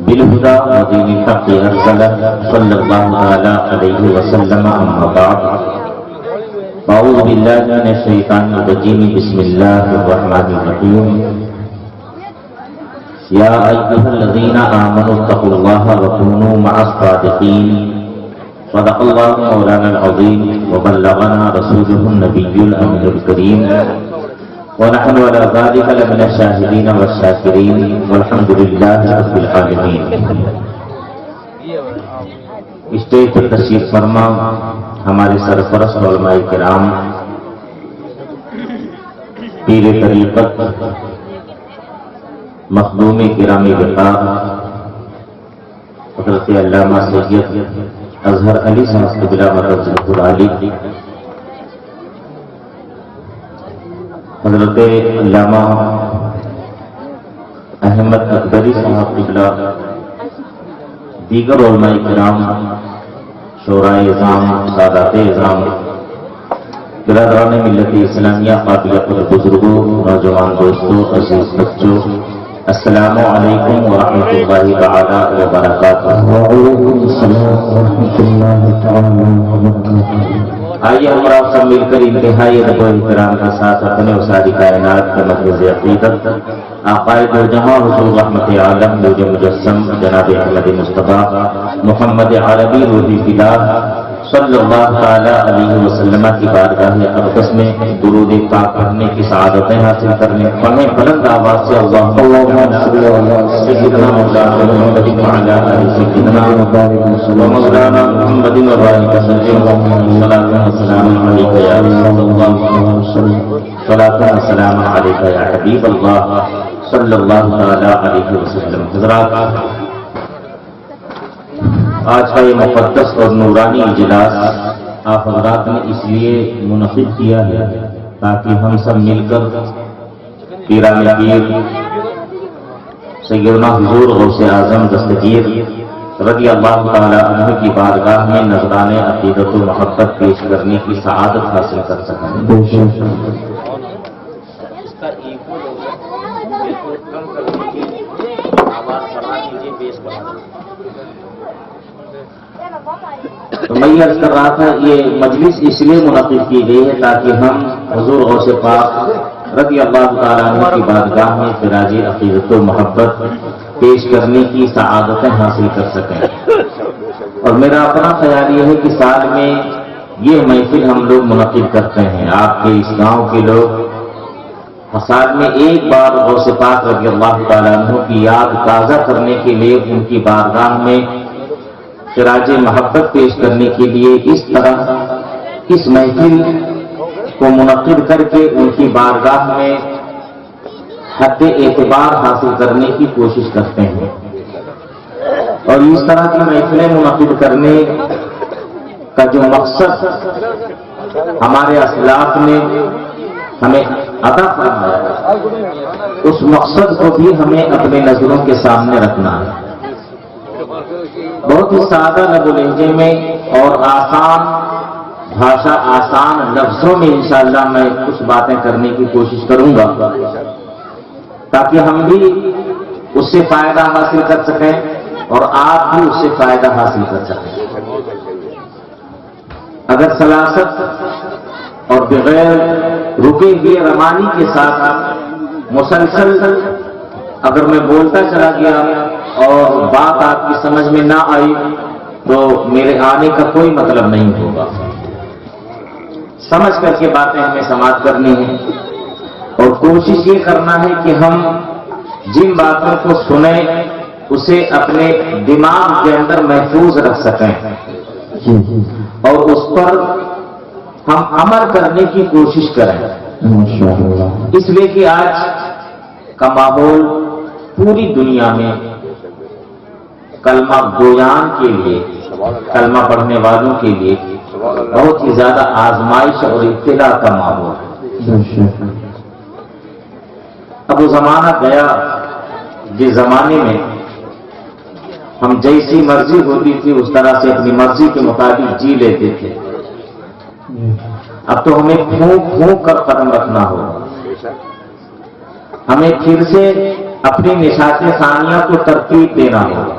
بالهدى ودين الحق أرسله صلى الله تعالى عليه وسلم. أما بعد أعوذ بالله من الشيطان الرجيم. بسم الله الرحمن الرحيم. يا أيها الذين آمنوا اتقوا الله وكونوا مع الصادقين. صدق الله مولانا العظيم وبلغنا رسوله النبي الأمين الكريم ونحن على ذلك لمن الشاهدين والشاكرين والحمد لله رب العالمين. اسٹیج پر تشریف فرما ہمارے سرپرست علماء کرام، پیر طریقت، مخدوم کرامی وقار حضرت علامہ سید اظہر علی صاحب قبلہ مرکز علی، حضرت علامہ احمد اکبری صاحب قبلہ، دیگر علماء کرام، شورائے اعظام، سادات اعظام، برادران ملت اسلامیہ، قابلیت بزرگوں، نوجوان دوستوں، عزیز بچوں، السلام علیکم ورحمۃ اللہ تعالی وبرکاتہ. وعلیکم السلام ورحمۃ اللہ تعالی وبرکاتہ. آئیے ہم آپ سب مل کر انتہائی ادب و احترام کے ساتھ اپنے و ساری کائنات کے مرکز عقیدت عقائد جہاں حضور رحمت عالم نور مجسم جناب احمد مصطفیٰ محمد عربی روحی فدا صلی اللہ تعالی علیہ وسلم کی بارگاہ اقدس میں درود پاک پڑھنے کی سعادتیں حاصل کرنے. پڑھیں بلند آواز سے اللہم صلی علی سیدنا مولانا محمد وعلی آل سیدنا مولانا محمد وبارک وسلم. صلاۃ و سلام علیک یا رسول اللہ، صلاۃ و سلام علیک یا حبیب اللہ صلی اللہ تعالی علیہ وسلم. حضرات، آج کا یہ مقدس اور نورانی اجلاس آپ حضرات نے اس لیے منعقد کیا ہے تاکہ ہم سب مل کر پیران پیر سیدنا حضور غوث اعظم دستگیر رضی اللہ تعالی عنہ کی بارگاہ میں نذرانِ عقیدت و محبت پیش کرنے کی سعادت حاصل کر سکیں. تو میں یہ عرض کر رہا تھا، یہ مجلس اس لیے منعقد کی گئی ہے تاکہ ہم حضور غوث پاک رضی اللہ تعالیٰ عنہ کی بارگاہ میں خراج عقیدت و محبت پیش کرنے کی سعادتیں حاصل کر سکیں. اور میرا اپنا خیال یہ ہے کہ سال میں یہ محفل ہم لوگ منعقد کرتے ہیں. آپ کے اس گاؤں کے لوگ سال میں ایک بار غوث پاک رضی اللہ تعالیٰ عنہ کی یاد تازہ کرنے کے لیے ان کی بارگاہ میں خراج محبت پیش کرنے کے لیے اس طرح اس محفل کو منعقد کر کے ان کی بارگاہ میں حد اعتبار حاصل کرنے کی کوشش کرتے ہیں. اور اس طرح کی محفلیں منعقد کرنے کا جو مقصد ہمارے اسلاف نے ہمیں عطا فرمایا ہے، اس مقصد کو بھی ہمیں اپنے نظروں کے سامنے رکھنا ہے. بہت ہی سادہ لب و لہجے میں اور آسان بھاشا، آسان لفظوں میں انشاءاللہ میں کچھ باتیں کرنے کی کوشش کروں گا تاکہ ہم بھی اس سے فائدہ حاصل کر سکیں اور آپ بھی اس سے فائدہ حاصل کر سکیں. اگر سلاست اور بغیر رکے ہوئے روانی کے ساتھ مسلسل اگر میں بولتا چلا گیا اور بات آپ کی سمجھ میں نہ آئی تو میرے آنے کا کوئی مطلب نہیں ہوگا. سمجھ کر کے باتیں ہمیں سماعت کرنی ہے اور کوشش یہ کرنا ہے کہ ہم جن باتوں کو سنیں اسے اپنے دماغ کے اندر محفوظ رکھ سکیں اور اس پر ہم عمل کرنے کی کوشش کریں. اس لیے کہ آج کا ماحول پوری دنیا میں کلمہ گویان کے لیے، کلمہ پڑھنے والوں کے لیے بہت ہی زیادہ آزمائش اور ابتلاء کا ماحول ہے. اب وہ زمانہ گیا جس زمانے میں ہم جیسی مرضی ہوتی تھی اس طرح سے اپنی مرضی کے مطابق جی لیتے تھے. اب تو ہمیں پھونک پھونک کر قدم رکھنا ہوگا. ہمیں پھر سے اپنی نشاط ثانیہ کو ترتیب دینا ہوگا.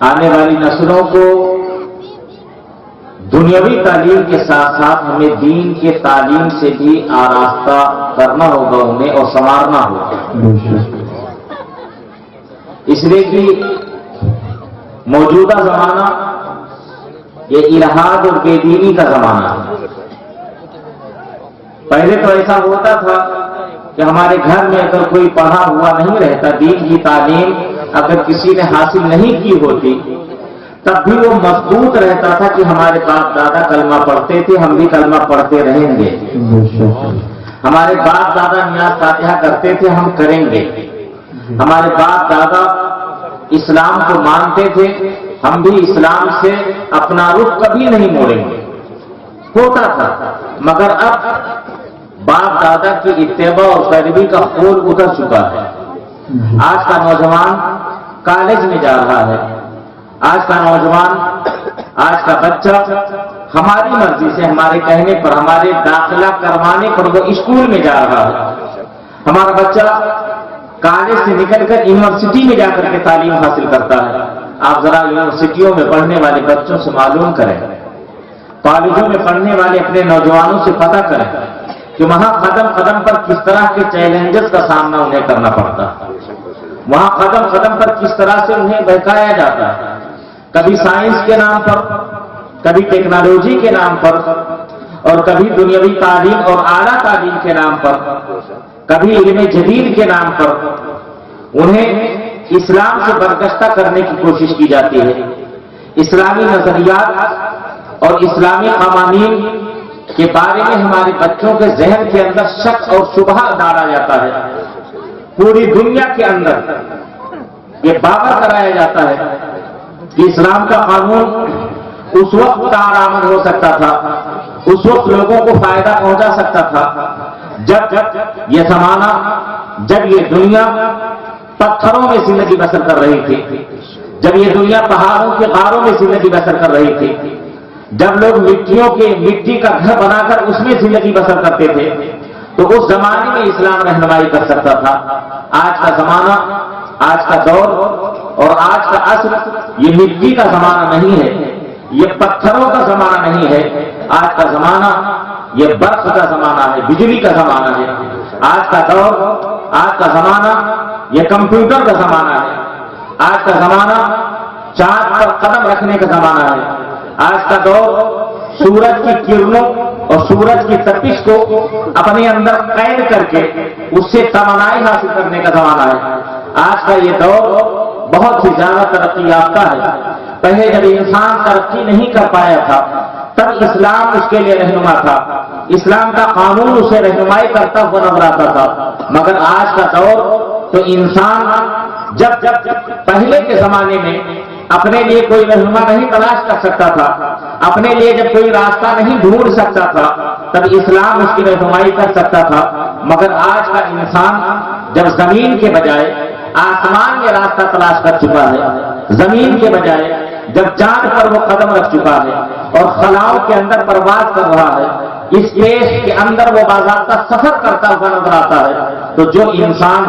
آنے والی نسلوں کو دنیاوی تعلیم کے ساتھ ساتھ ہمیں دین کے تعلیم سے بھی آراستہ کرنا ہوگا انہیں اور سنوارنا ہوگا. اس لیے کہ موجودہ زمانہ یہ الحاد اور بے دینی کا زمانہ ہے. پہلے تو ایسا ہوتا تھا کہ ہمارے گھر میں اگر کوئی پڑھا ہوا نہیں رہتا، دین کی تعلیم اگر کسی نے حاصل نہیں کی ہوتی، تب بھی وہ مضبوط رہتا تھا کہ ہمارے باپ دادا کلمہ پڑھتے تھے، ہم بھی کلمہ پڑھتے رہیں گے. ہمارے باپ دادا نیاز فاتحہ کرتے تھے، ہم کریں گے. ہمارے باپ دادا اسلام کو مانتے تھے، ہم بھی اسلام سے اپنا رخ کبھی نہیں موڑیں گے. ہوتا تھا. مگر اب باپ دادا کی اتباع اور پیروی کا خول اتر چکا ہے. آج کا نوجوان کالج میں جا رہا ہے، آج کا نوجوان، آج کا بچہ ہماری مرضی سے، ہمارے کہنے پر، ہمارے داخلہ کروانے پر وہ اسکول میں جا رہا ہے. ہمارا بچہ کالج سے نکل کر یونیورسٹی میں جا کر کے تعلیم حاصل کرتا ہے. آپ ذرا یونیورسٹیوں میں پڑھنے والے بچوں سے معلوم کریں، کالجوں میں پڑھنے والے اپنے نوجوانوں سے پتہ کریں کہ وہاں قدم قدم پر کس طرح کے چیلنجز کا سامنا انہیں کرنا پڑتا ہے. وہاں قدم قدم پر کس طرح سے انہیں بہکایا جاتا ہے، کبھی سائنس کے نام پر، کبھی ٹیکنالوجی کے نام پر، اور کبھی دنیاوی تعلیم اور اعلیٰ تعلیم کے نام پر، کبھی علم جدید کے نام پر انہیں اسلام سے برگشتہ کرنے کی کوشش کی جاتی ہے. اسلامی نظریات اور اسلامی قوانین کے بارے میں ہمارے بچوں کے ذہن کے اندر شک اور شبہ ڈالا جاتا ہے. پوری دنیا کے اندر یہ باور کرایا جاتا ہے کہ اسلام کا قانون اس وقت کارآمد ہو سکتا تھا، اس وقت لوگوں کو فائدہ پہنچا سکتا تھا جب یہ زمانہ، جب یہ دنیا پتھروں میں زندگی بسر کر رہی تھی، جب یہ دنیا پہاڑوں کے غاروں میں زندگی بسر کر رہی تھی، جب لوگ مٹی کا گھر بنا کر اس میں زندگی بسر کرتے تھے، تو اس زمانے میں اسلام رہنمائی کر سکتا تھا. آج کا زمانہ، آج کا دور اور آج کا عصر یہ مٹی کا زمانہ نہیں ہے، یہ پتھروں کا زمانہ نہیں ہے. آج کا زمانہ یہ برق کا زمانہ ہے، بجلی کا زمانہ ہے. آج کا دور، آج کا زمانہ یہ کمپیوٹر کا زمانہ ہے. آج کا زمانہ چاند پر قدم رکھنے کا زمانہ ہے. آج کا دور سورج کی کرنوں اور سورج کی تپش کو اپنے اندر قید کر کے اس سے توانائی حاصل کرنے کا زمانہ ہے. آج کا یہ دور بہت ہی زیادہ ترقی یافتہ ہے. پہلے جب انسان ترقی نہیں کر پایا تھا تب اسلام اس کے لیے رہنما تھا، اسلام کا قانون اسے رہنمائی کرتا ہوا نظر آتا تھا. مگر آج کا دور تو انسان جب پہلے کے زمانے میں اپنے لیے کوئی رہنما نہیں تلاش کر سکتا تھا، اپنے لیے جب کوئی راستہ نہیں ڈھونڈ سکتا تھا، تب اسلام اس کی رہنمائی کر سکتا تھا. مگر آج کا انسان جب زمین کے بجائے آسمان میں راستہ تلاش کر چکا ہے، زمین کے بجائے جب چاند پر وہ قدم رکھ چکا ہے اور خلاؤں کے اندر پرواز کر رہا ہے، اسپیس کے اندر وہ باضابطہ سفر کرتا ہوا نظر آتا ہے، تو جو انسان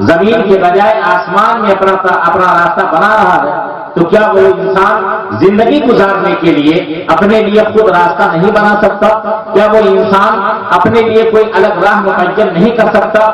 زمین کے بجائے آسمان میں اپنا راستہ بنا رہا ہے، تو کیا وہ انسان زندگی گزارنے کے لیے اپنے لیے خود راستہ نہیں بنا سکتا؟ کیا وہ انسان اپنے لیے کوئی الگ راہ متعین نہیں کر سکتا؟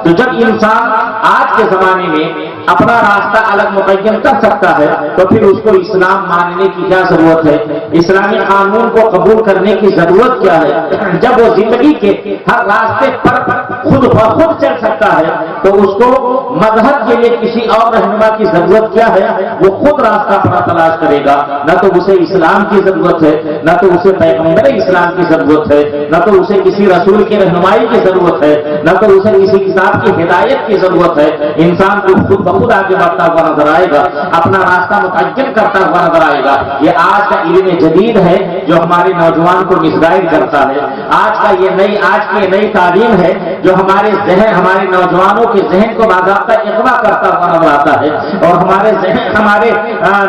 تو جب انسان آج کے زمانے میں اپنا راستہ الگ متعین کر سکتا ہے تو پھر اس کو اسلام ماننے کی کیا ضرورت ہے؟ اسلامی قانون کو قبول کرنے کی ضرورت کیا ہے؟ جب وہ زندگی کے ہر راستے پر خود بخود چل سکتا ہے تو اس کو مذہب کے لیے کسی اور رہنما کی ضرورت کیا ہے؟ وہ خود راستہ اپنا تلاش کرے گا. نہ تو اسے اسلام کی ضرورت ہے، نہ تو اسے پیغمبر اسلام کی ضرورت ہے، نہ تو اسے کسی رسول کی رہنمائی کی ضرورت ہے، نہ تو اسے کسی کتاب کی ہدایت کی ضرورت ہے. انسان کو خود بخود آگے بڑھتا ہوا نظر آئے گا، اپنا راستہ متعین کرتا ہوا نظر آئے گا. یہ آج کا علم جدید ہے جو ہمارے نوجوان کو مسگائڈ کرتا ہے. آج کی نئی تعلیم ہے جو ہمارے نوجوانوں کے ذہن کو باضابطہ اغوا کرتا ہوا نظر آتا ہے، اور ہمارے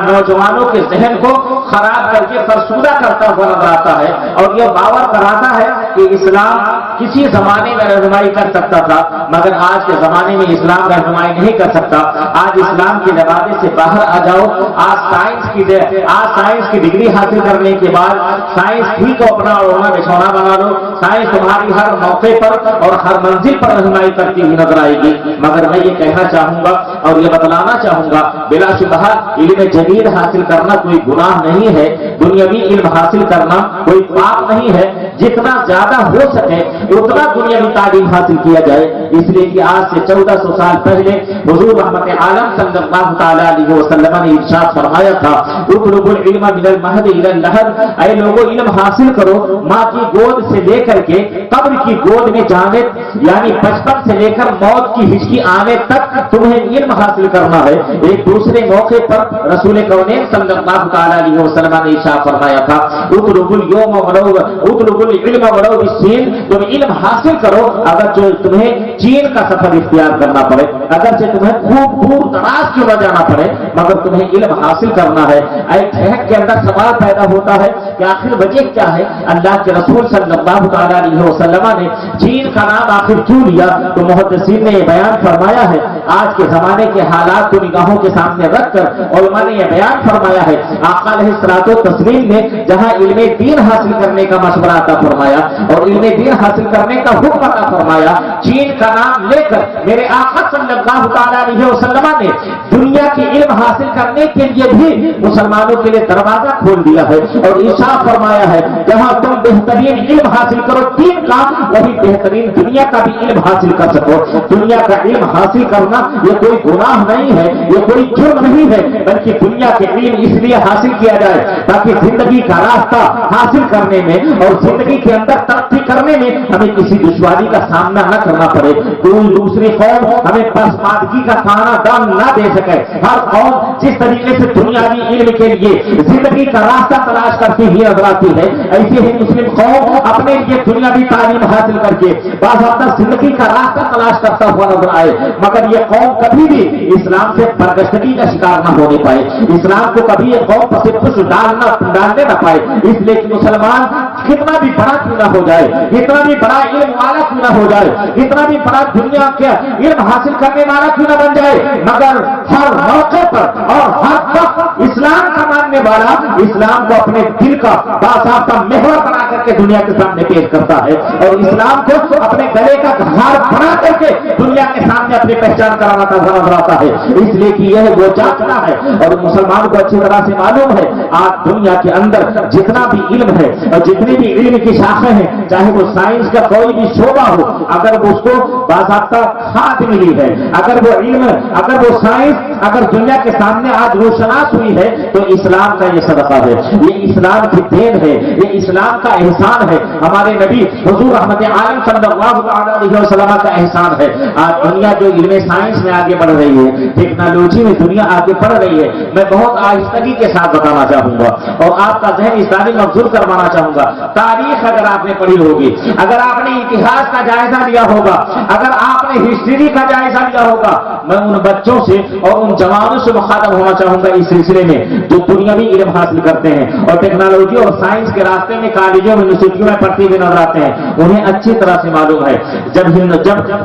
نوجوانوں کے ذہن کو خراب کر کے فرسودہ کرتا ہوا نظر آتا ہے، اور یہ باور کراتا ہے کہ اسلام کسی زمانے میں رہنمائی کر سکتا تھا، مگر آج کے زمانے میں اسلام رہنمائی نہیں کر سکتا۔ آج اسلام کے دروازے سے باہر آ جاؤ، آج سائنس کی ڈگری حاصل کرنے کے بعد سائنس ہی کو اپنا اوڑھنا بچھونا بنا لو، سائنس تمہاری ہر موقع پر اور ہر منزل پر رہنمائی کرتی ہوئی نظر آئے گی۔ مگر میں یہ کہنا چاہوں گا اور یہ بتلانا چاہوں گا، بلا شبہ علم جدید حاصل کرنا کوئی گناہ نہیں ہے، دنیاوی علم حاصل کرنا کوئی پاپ نہیں ہے، جتنا زیادہ ہو سکے اتنا دنیاوی تعلیم حاصل کیا جائے، اس لیے کہ آج سے 1400 سال پہلے حضور رحمت عالم صلی اللہ تعالی علیہ وسلم نے ارشاد فرمایا تھا، اطلبوا العلم من المهد الى اللحد، اے لوگوں علم حاصل کرو ماں کی گود سے لے کر کے قبر کی گود میں جانے، یعنی بچپن سے لے کر موت کی ہچکی آنے تک تمہیں علم حاصل کرنا ہے۔ ایک دوسرے موقع پر رسول کونین صلی اللہ تعالی علیہ وسلم نے ارشاد فرمایا تھا، اطلبوا العلم ولو بالسین، تم علم حاصل کرو اگر جو تمہیں چین کا سفر اختیار کرنا پڑے، اگرچہ تمہیں خوب دور دراز کیوں نہ جانا پڑے، مگر تمہیں علم حاصل کرنا ہے۔ ایک ذہن کے اندر سوال پیدا ہوتا ہے کہ آخر وجہ کیا ہے؟ اللہ کے رسول صلی اللہ تعالی علیہ وسلم نے چین کا نام آخر کیوں لیا؟ تو محدثین نے یہ بیان فرمایا ہے، آج کے زمانے کے حالات کو نگاہوں کے سامنے رکھ کر علماء نے یہ بیان فرمایا ہے، آقا علیہ الصلوۃ والتسلیم نے جہاں علم دین حاصل کرنے کا مشورہ عطا فرمایا اور علم دین حاصل کرنے کا حکم عطا فرمایا، چین کا نام لے کر میرے آقا صلی اللہ تعالی علیہ وسلم نے دنیا کی علم حاصل کرنے کے لیے بھی مسلمانوں کے لیے دروازہ کھول دیا ہے اور ارشاد فرمایا ہے، جہاں تم بہترین علم حاصل کرو دین کا، وہی بہترین دنیا کا بھی علم حاصل کر سکو۔ دنیا کا علم حاصل کرنا یہ کوئی گناہ نہیں ہے، یہ کوئی جرم نہیں ہے، بلکہ دنیا کے علم اس لیے حاصل کیا جائے تاکہ زندگی کا راستہ حاصل کرنے میں اور زندگی کے اندر ترقی کرنے میں ہمیں کسی دشواری کا سامنا نہ کرنا پڑے، کوئی دوسری قوم ہمیں پسماندگی کا کھانا دام نہ دے سکے۔ ہر قوم جس طریقے سے دنیاوی علم کے لیے زندگی کا راستہ تلاش کرتی ہوئی نظر آتی ہے، ایسے ہی مسلم قوم اپنے لیے دنیاوی تعلیم حاصل کر کے باضابطہ زندگی کا راستہ تلاش کرتا ہوا نظر آئے، مگر یہ قوم کبھی بھی اسلام سے برگشتگی کا شکار نہ ہونے پائے، اسلام کو کبھی یہ قوم پسے پش ڈالنے نہ پائے، اس لیے کہ مسلمان کتنا بھی بڑا کیوں نہ ہو جائے، اتنا بھی بڑا علم والا کیوں نہ ہو جائے، اتنا بھی بڑا دنیا کے علم حاصل کرنے والا کیوں نہ بن جائے، مگر ہر موقع پر اور ہر وقت اسلام کا ماننے والا اسلام کو اپنے دل کا باضابطہ محور بنا کر کے دنیا کے سامنے پیش کرتا ہے اور اسلام کو اپنے گلے کا ہار بنا کر کے دنیا کے سامنے اپنی پہچان کرانا نظر آتا ہے، اس لیے کہ یہ وہ جانتا ہے اور مسلمان کو اچھی طرح سے معلوم ہے، آج دنیا کے اندر جتنا بھی علم ہے اور جتنی بھی علم کی شاخیں ہیں، چاہے وہ سائنس کا کوئی بھی شعبہ ہو، اگر وہ اس کو باضابطہ کھاد ملی ہے، اگر وہ علم، اگر وہ سائنس اگر دنیا کے سامنے آج روشناس ہوئی ہے تو اسلام کا یہ صدقہ ہے، یہ اسلام کی دین ہے، یہ اسلام کا احسان ہے، ہمارے نبی حضور رحمت عالم صلی اللہ علیہ وسلم کا احسان ہے۔ آج دنیا جو علم سائنس میں آگے بڑھ رہی ہے، ٹیکنالوجی میں دنیا آگے بڑھ رہی ہے، میں بہت آہستگی کے ساتھ بتانا چاہوں گا اور آپ کا ذہن اسلامی مبزور کروانا چاہوں گا۔ تاریخ اگر آپ نے پڑھی ہوگی، اگر آپ نے اتہاس کا جائزہ لیا ہوگا، اگر آپ نے ہسٹری کا جائزہ لیا ہوگا، میں ان بچوں سے اور ان جوانوں سے مخاطب ہونا چاہوں گا اس سلسلے میں جو دنیاوی علم حاصل کرتے ہیں اور ٹیکنالوجی اور سائنس کے راستے میں کالجوں میں یونیورسٹیوں میں پڑھتے ہوئے نظر آتے ہیں، انہیں اچھی طرح سے معلوم ہے جب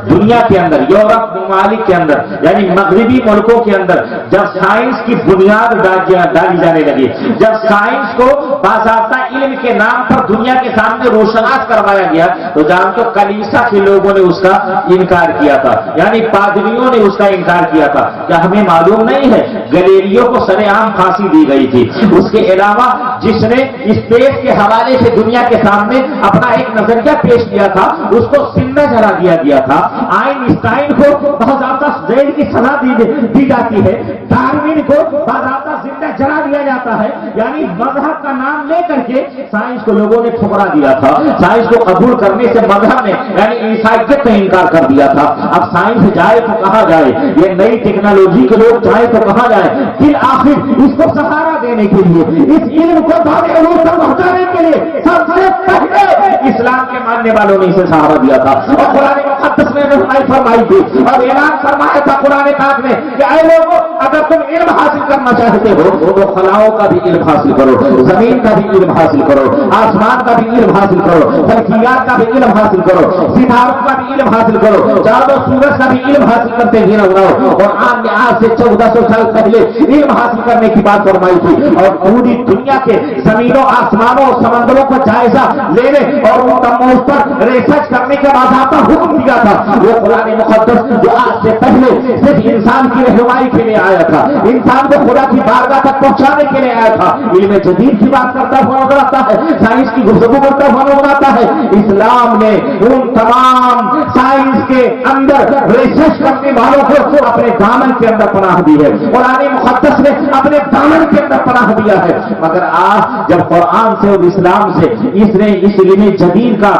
دنیا کے اندر، یورپ ممالک کے اندر، یعنی مغربی ملکوں کے اندر جب سائنس کی بنیاد ڈالی جانے لگی، جب سائنس کو باضابطہ علم کے نام پر دنیا کے سامنے روشناس کروایا گیا، تو جانتے ہو کلیسا کے لوگوں نے اس کا انکار کیا تھا، یعنی پادریوں نے اس کا انکار کیا تھا۔ کیا ہمیں معلوم نہیں ہے گلیلیو کو سرے عام پھانسی دی گئی تھی؟ اس کے علاوہ جس نے اسپیس کے حوالے سے دنیا کے سامنے اپنا ایک نظریہ پیش کیا تھا، اس کو زندہ جلا دیا گیا تھا۔ آئنسٹائن کو باضابطہ جیل کی سزا دی جاتی ہے، ڈارون کو باضابطہ زندہ جلا دیا جاتا ہے، یعنی مذہب کا نام لے کر کے سائنس کو لوگوں نے ٹھکرا دیا تھا، سائنس کو قبول کرنے سے مذہب نے یعنی عیسائیت کا انکار کر دیا تھا۔ اب سائنس جائے تو کہاں جائے، یہ نئی ٹیکنالوجی کے لوگ جائے تو کہاں جائے، फिर आखिर इसको सहारा देने के लिए, इस इल्म को दाने उलूम तक पहुंचाने के लिए सबसे पहले इस्लाम के मानने वालों ने इसे सहारा दिया था। और कुरान मुक़द्दस में रहनुमाई फरमाई थी और ऐलान फरमाया था कुरान पाक में कि ऐ लोगों, अगर तुम इल्म हासिल करना चाहते हो तो खलाओं का भी इल्म हासिल करो, जमीन का भी इल्म हासिल करो, आसमान का भी इल्म हासिल करो, फल्कियात का भी इल्म हासिल करो, सितारों का भी इल्म हासिल करो, चारों सूरज का भी इल्म हासिल करते हुए रहो। और आज से 1400 साल पहले इल्म हासिल करने की बात फरमाई थी और पूरी दुनिया के जमीनों, आसमानों और समंदरों को जायजा लेने और उस पर रिसर्च करने के बाद आपका हुक्म दिया था। वो कुरान मुक़द्दस जो आज से पहले सिर्फ इंसान की रहनुमाई के लिए आया था, इंसान को खुदा की बारगाह तक पहुंचाने के लिए आया था, इल्म जदीद की बात करता हुआ नजर आता है, साइंस की गुफ्तगू करता हुआ नजर आता है। इस्लाम ने उन तमाम साइंस के अंदर रिसर्च करने वालों को अपने दामन के अंदर पनाह दी है, कुरान मुक़द्दस ने अपने दामन के अंदर पनाह दिया है। मगर आज जब कुरान से और इस्लाम से इसने इस इल्म जदीद का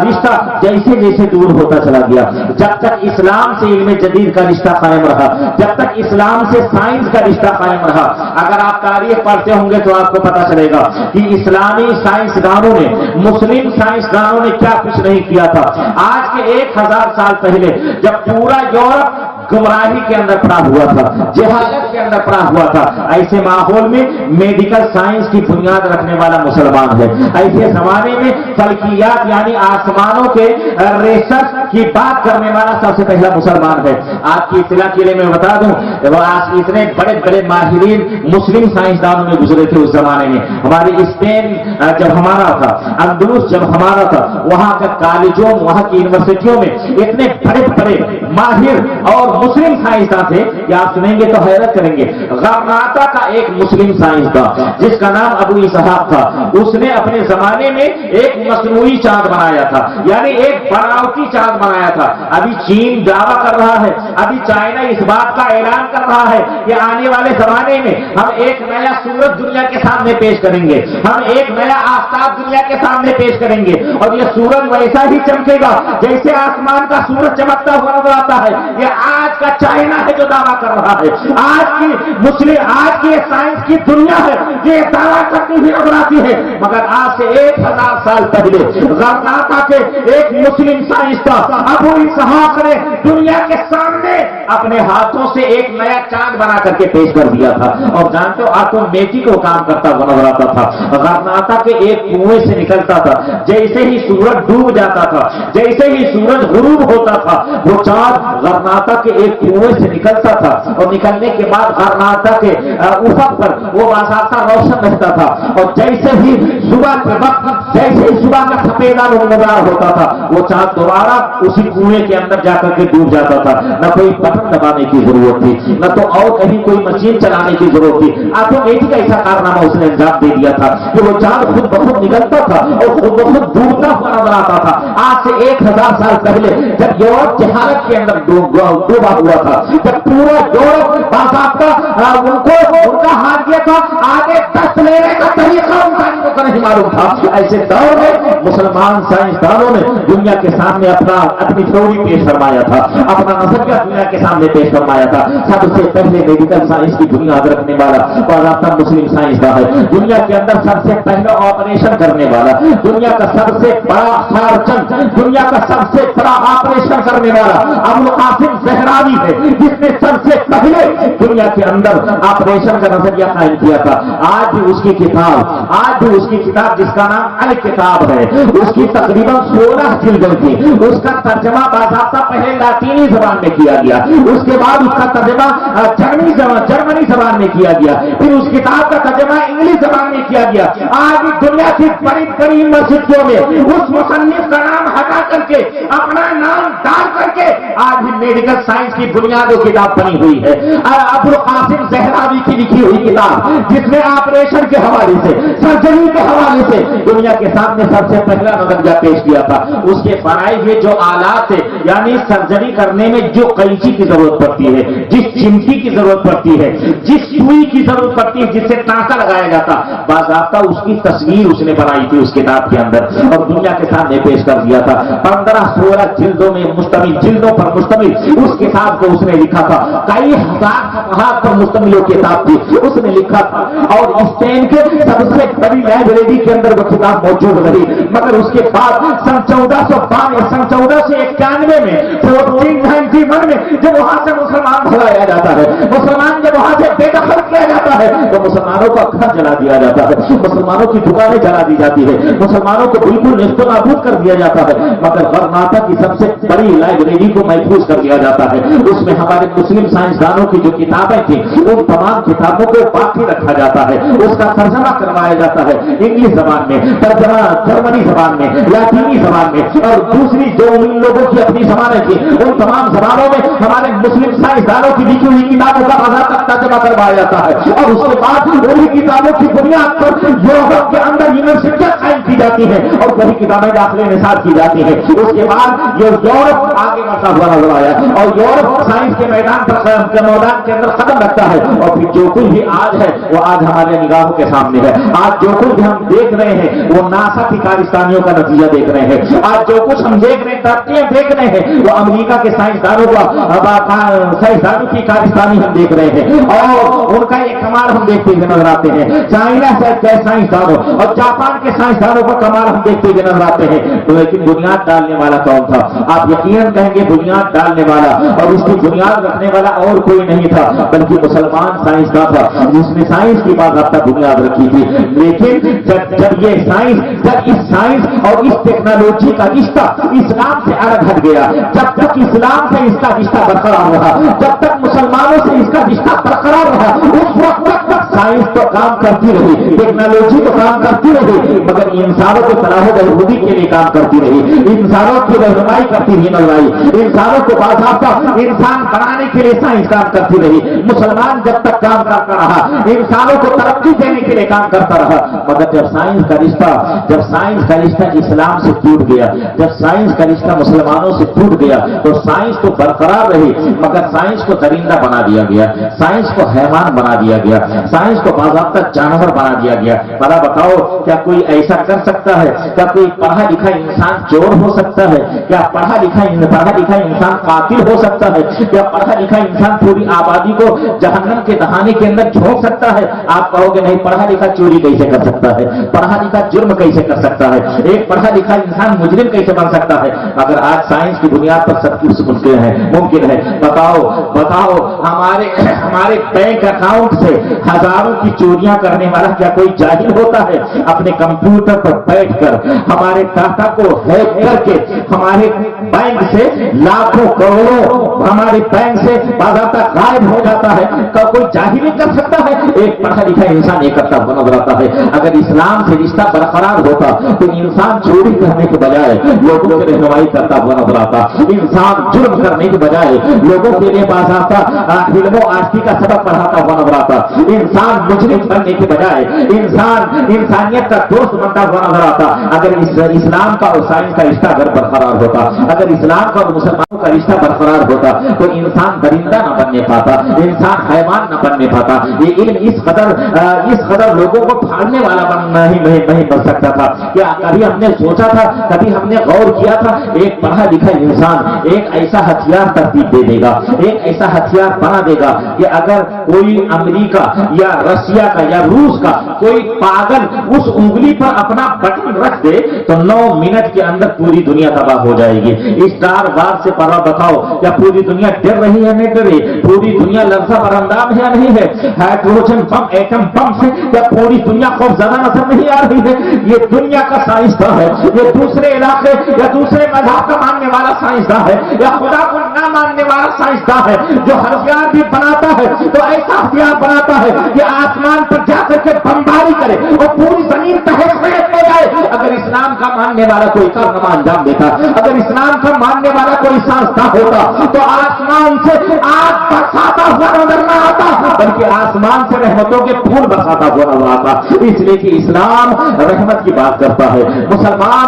रिश्ता जैसे जैसे दूर होता चला गया, जब तक इस्लाम से इल्म जदीद का रिश्ता कायम रहा, जब तक इस्लाम से साइंस का रिश्ता कायम रहा। अगर आप तारीख पढ़ते होंगे तो आपको पता चलेगा कि इस्लामी साइंसदानों ने, मुस्लिम साइंसदानों ने क्या कुछ नहीं किया था। आज के 1000 साल पहले जब पूरा यूरोप गुमराही के अंदर पड़ा हुआ था, जहालत के अंदर पड़ा हुआ था, ऐसे माहौल में मेडिकल साइंस की बुनियाद रखने वाला मुसलमान है। ऐसे जमाने में फल्कियात यानी आसमानों के रिसर्च की बात करने वाला सबसे पहला मुसलमान है। आपकी इत्तला के लिए मैं बता दूं, आज इतने बड़े बड़े माहिरीन मुस्लिम साइंसदानों में गुजरे थे उस जमाने में। हमारी स्पेन जब हमारा था, अंदलुस जब हमारा था, वहां के कॉलेजों, वहां की यूनिवर्सिटियों में इतने बड़े बड़े माहिर और मुस्लिम साइंसदान थे कि आप सुनेंगे तो हैरत करेंगे। गर्नाता का एक मुस्लिम साइंसदान जिसका नाम अबू इसहाक था, उसने अपने जमाने में एक मसनूई चांद बनाया था, यानी एक बनावटी चांद बनाया था। अभी चीन दावा कर रहा है, अभी चाइना इस बात का ऐलान कर रहा है कि आने वाले जमाने में हम एक नया सूरज दुनिया के सामने पेश करेंगे, हम एक नया आफताब दुनिया के सामने पेश करेंगे और ये सूरज वैसा ही चमकेगा जैसे आसमान का सूरज चमकता हुआ नजर आता है। ये आज का चाइना है जो दावा कर रहा है, आज की मुस्लिम, आज की साइंस की दुनिया है ये दावा करती हुई नजर आती है। मगर आज से 1000 साल पहले गर्नाता के एक मुस्लिम साइंसदान अबू इसहाक ने दुनिया के सामने अपने हाथों से एक नया चांद बना करके पेश कर दिया था। और जानते हो ऑटोमेटिक वो काम करता हुआ नजर आता था। गर्नाता के एक कुएं से निकलता था, जैसे ही सूरज डूब जाता था, जैसे ही सूरज गुरूब होता था, वो चांद गर्नाता के एक कुएं से निकलता था और निकलने के बाद गर्नाता के उफक पर वो बासाख्ता रोशन रहता था। और जैसे ही सुबह के वक्त, जैसे ही सुबह का सफेदा नमदार होता था, वो चांद दोबारा उसी कुएं के अंदर जाकर के डूब जाता था। न कोई बटन दबाने की जरूरत थी, न तो और कहीं कोई मशीन चलाने की जरूरत थी। ऑटोमेटिक ऐसा कारनामा उसने अंजाम दे दिया था कि वो चांद खुद ब खुद निकलता था और खुद ब खुद डूबता हुआ नजर आता था। आज से 1000 साल पहले जब यूरोप जहालत के अंदर डूबा हुआ था, जब पूरा यूरोप बाकायदा उनको उनका हाथ दिया था, आगे दस्त लेने का तरीका उनको नहीं मालूम था। ऐसे दौर में मुसलमान साइंसदानों ने दुनिया के सामने अपनी थ्योरी पेश फरमाया था, अपना नजरिया दुनिया के सामने पेश फरमाया था। सबसे पहले मेडिकल साइंस की बुनियाद रखने वाला बाकायदा मुस्लिम साइंसदान है। दुनिया के अंदर सबसे पहले ऑपरेशन करने वाला, दुनिया का सबसे बड़ा सर्जन, दुनिया का सबसे बड़ा ऑपरेशन करने वाला अबुल कासिम ज़हरावी है, जिसने सबसे पहले दुनिया के अंदर ऑपरेशन का नजरिया कायम किया था। आज भी उसकी किताब जिसका नाम अल किताब है, उसकी तकरीबन 16 जिल्दें थी। उसका तर्जमा बाकायदा पहले लातीनी जबान में किया गया, उसके बाद उसका तर्जमा जर्मनी जबान में किया गया, फिर उस किताब का तर्जमा इंग्लिश जबान में किया गया। आज भी दुनिया की बड़ी बड़ी मस्जिदों में उस मुसन्निफ का नाम हटा करके अपना नाम डाल करके आज भी मेडिकल साइंस की बुनियादी किताब बनी हुई है, अबुल कासिम ज़हरावी की लिखी हुई किताब, जिसमें ऑपरेशन के हवाले से, सर्जरी के हवाले से दुनिया के सामने सबसे पहला नजरिया पेश किया था। उसके बनाए हुए जो आलात है, यानी सर्जरी करने में जो कैंची की जरूरत पड़ती है, जिस चिमटी की जरूरत पड़ती है, जिस सुई की जरूरत पड़ती है, जिससे टांका लगाया जाता, बाकायदा उसकी तस्वीर उसने बनाई थी उस किताब के अंदर और दुनिया के सामने पेश कर दिया था। 15-16 जिल्दों में मुश्तमिल, जिल्दों पर मुश्तमिल उस किताब को उसने लिखा था, कई हजार सफहात पर मुश्तमिल वो किताब थी, उसने लिखा था। और स्पेन के सबसे बड़ी लाइब्रेरी के अंदर वो किताब मौजूद रही। मगर उसके बाद सन 1491 में 1491 में जब वहां से मुसलमान भगाया जाता है, मुसलमान जब वहां से बेदखल किया जाता है, तो मुसलमानों का घर जला दिया जाता है, मुसलमानों की दुकानें जला दी जाती है, मुसलमानों को बिल्कुल नेस्तनाबूद कर दिया जाता है। मगर कर्नाटक की सबसे बड़ी लाइब्रेरी को महफूज कर दिया जाता है। उसमें हमारे मुस्लिम साइंसदानों की जो किताबें थी उन तमाम किताबों को बाकी रखा जाता है, उसका तर्जमा करवाया जाता है इंग्लिश जबान में, तर्जमा जर्मनी जबान में, लैटिनी जबान में, और दूसरी जो उन लोगों की अपनी जबानें थी उन तमाम जबानों में हमारे मुस्लिम साइंसदानों की लिखी हुई किताबों का बाजार तक तर्जमा करवाया जाता है। और उसके बाद उन्हीं किताबों की बुनियाद पर यूरोप के अंदर यूनिवर्सिटियां कायम की जाती है और वही किताबें दाखिले निसाब की जाती है। उसके बाद ये यूरोप आगे बढ़ता हुआ नजर आया और यूरोप साइंस के मैदान पर के अंदर कदम रखता है। और फिर जो कुछ भी आज है वो आज हमारे निगाहों के सामने है। आज जो कुछ भी हम देख रहे हैं वो नासा की कारस्तानियों का नतीजा देख रहे हैं। आज जो कुछ हम देख रहे हैं, तरक्कियां देख रहे हैं, वो अमेरिका के साइंसदानों की कारस्तानी हम देख रहे हैं और उनका एक कमाल हम देखते हुए नजर आते हैं। चाइना के साइंसदानों और जापान के साइंसदानों का कमाल हम देखते हुए नजर आते हैं। तो लेकिन बुनियाद डालने वाला कौन था? आप यकीनन कहेंगे बुनियाद डालने वाला और उसकी बुनियाद रखने वाला और कोई नहीं था बल्कि मुसलमान साइंसदान था जिसने साइंस की बाकायदा बुनियाद रखी थी। लेकिन जब इस साइंस और इस टेक्नोलॉजी का रिश्ता इस्लाम से अलग हट गया, जब तक इस्लाम से इसका रिश्ता बरकरार रहा, जब तक मुसलमानों से इसका रिश्ता बरकरार रहा, उस वक्त तक साइंस तो काम करती रही, टेक्नोलॉजी तो काम करती रही, मगर इंसानों को सलाह बहबूदी के लिए काम करती रही, इंसानों की रहनुमाई करती रही, नजराई इंसानों को बाज़ाब्ता इंसान बनाने के लिए साइंस काम करती रही। मुसलमान जब तक काम करता रहा, इंसानों को तरक्की देने के लिए काम करता रहा। मगर जब साइंस का रिश्ता इस्लाम से टूट गया, जब साइंस का रिश्ता मुसलमानों से टूट गया, तो साइंस तो बरकरार रही मगर साइंस को दरिंदा बना दिया गया, साइंस को हैवान बना दिया गया, साइंस को बाज़ाब्ता जानवर बना दिया गया। भला बताओ क्या कोई ऐसा कर सकता है? क्या कोई पढ़ा लिखा इंसान चोर हो सकता है? क्या पढ़ा लिखा इंसान कातिल हो सकता है? क्या पढ़ा लिखा इंसान पूरी आबादी को जहन्नम के दहाने के अंदर झोंक सकता है? आप कहोगे नहीं, पढ़ा लिखा चोरी कैसे कर सकता है, पढ़ा लिखा जुर्म कैसे कर सकता है, एक पढ़ा लिखा इंसान मुजरिम कैसे बन सकता है? अगर आज साइंस की बुनियाद पर सब कुछ मुमकिन है। बताओ हमारे बैंक अकाउंट से हजारों की चोरियां करने वाला क्या कोई जाहिल होता है? अपने कंप्यूटर पर बैठकर हमारे डाटा को हैक करके हमारे बैंक से लाखों करोड़ों हमारे बैंक से बाज़ाब्ता गायब हो जाता है, क्या कोई जाहिल नहीं कर सकता है? एक पढ़ा लिखा इंसान एक करता हुआ नजर आता है। अगर इस्लाम से रिश्ता बरकरार होता तो इंसान चोरी करने के बजाय लोगों की रहनुमाई करता हुआ नजर आता, इंसान जुर्म करने के बजाय लोगों के लिए बाज़ाब्ता इल्म आस्ती का सबक पढ़ाता हुआ नजर आता, इंसान मुजरिम बनने के बजाय इंसान इंसानियत का दोस्त बनता हुआ नजर आता। अगर इस्लाम का और साइंस का रिश्ता अगर बरकरार होता, अगर इस्लाम का और मुसलमानों का रिश्ता बरकरार होता तो इंसान दरिंदा न बनने पाता, इंसान हैवान न बनने पाता। ये इल्म इस कदर लोगों को फाड़ने वाला नहीं बन सकता था। क्या कभी हमने सोचा था, कभी हमने गौर किया था? एक पढ़ा लिखा इंसान एक ऐसा हथियार तरतीब दे देगा, एक ऐसा हथियार बना देगा कि अगर कोई अमेरिका या रशिया का या रूस का कोई पागल उस उंगली पर अपना बटन रख दे तो 9 मिनट के अंदर पूरी दुनिया तबाह हो जाएगी। स्टार वार से पढ़ा बताओ, क्या पूरी दुनिया डर रही है? नहीं डरी। पूरी दुनिया लफ्ज़ा बरंदाम है या नहीं है? हाइड्रोजन बम, एटम बम से क्या पूरी दुनिया खौफजदा नजर नहीं आ रही है? ये दुनिया का साइंसदान है, ये दूसरे इलाके या दूसरे मजहब का मानने वाला साइंसदान है या खुदा को ना मानने वाला साइंसदान है जो हथियार भी बनाता है तो ऐसा हथियार बनाता है कि आसमान पर जाकर के बमबारी करे और पूरी जमीन तहस नहस हो जाए। अगर इस्लाम का मानने वाला कोई कारनामा अंजाम देता, अगर इस्लाम का मानने वाला कोई साइंसदान होता तो आसमान से आग बरसाता हुआ नजर न आता, बल्कि आसमान से रहमतों के फूल बरसाता हुआ नजर आता। इसलिए कि इस्लाम रहमत की बात करता है, मुसलमान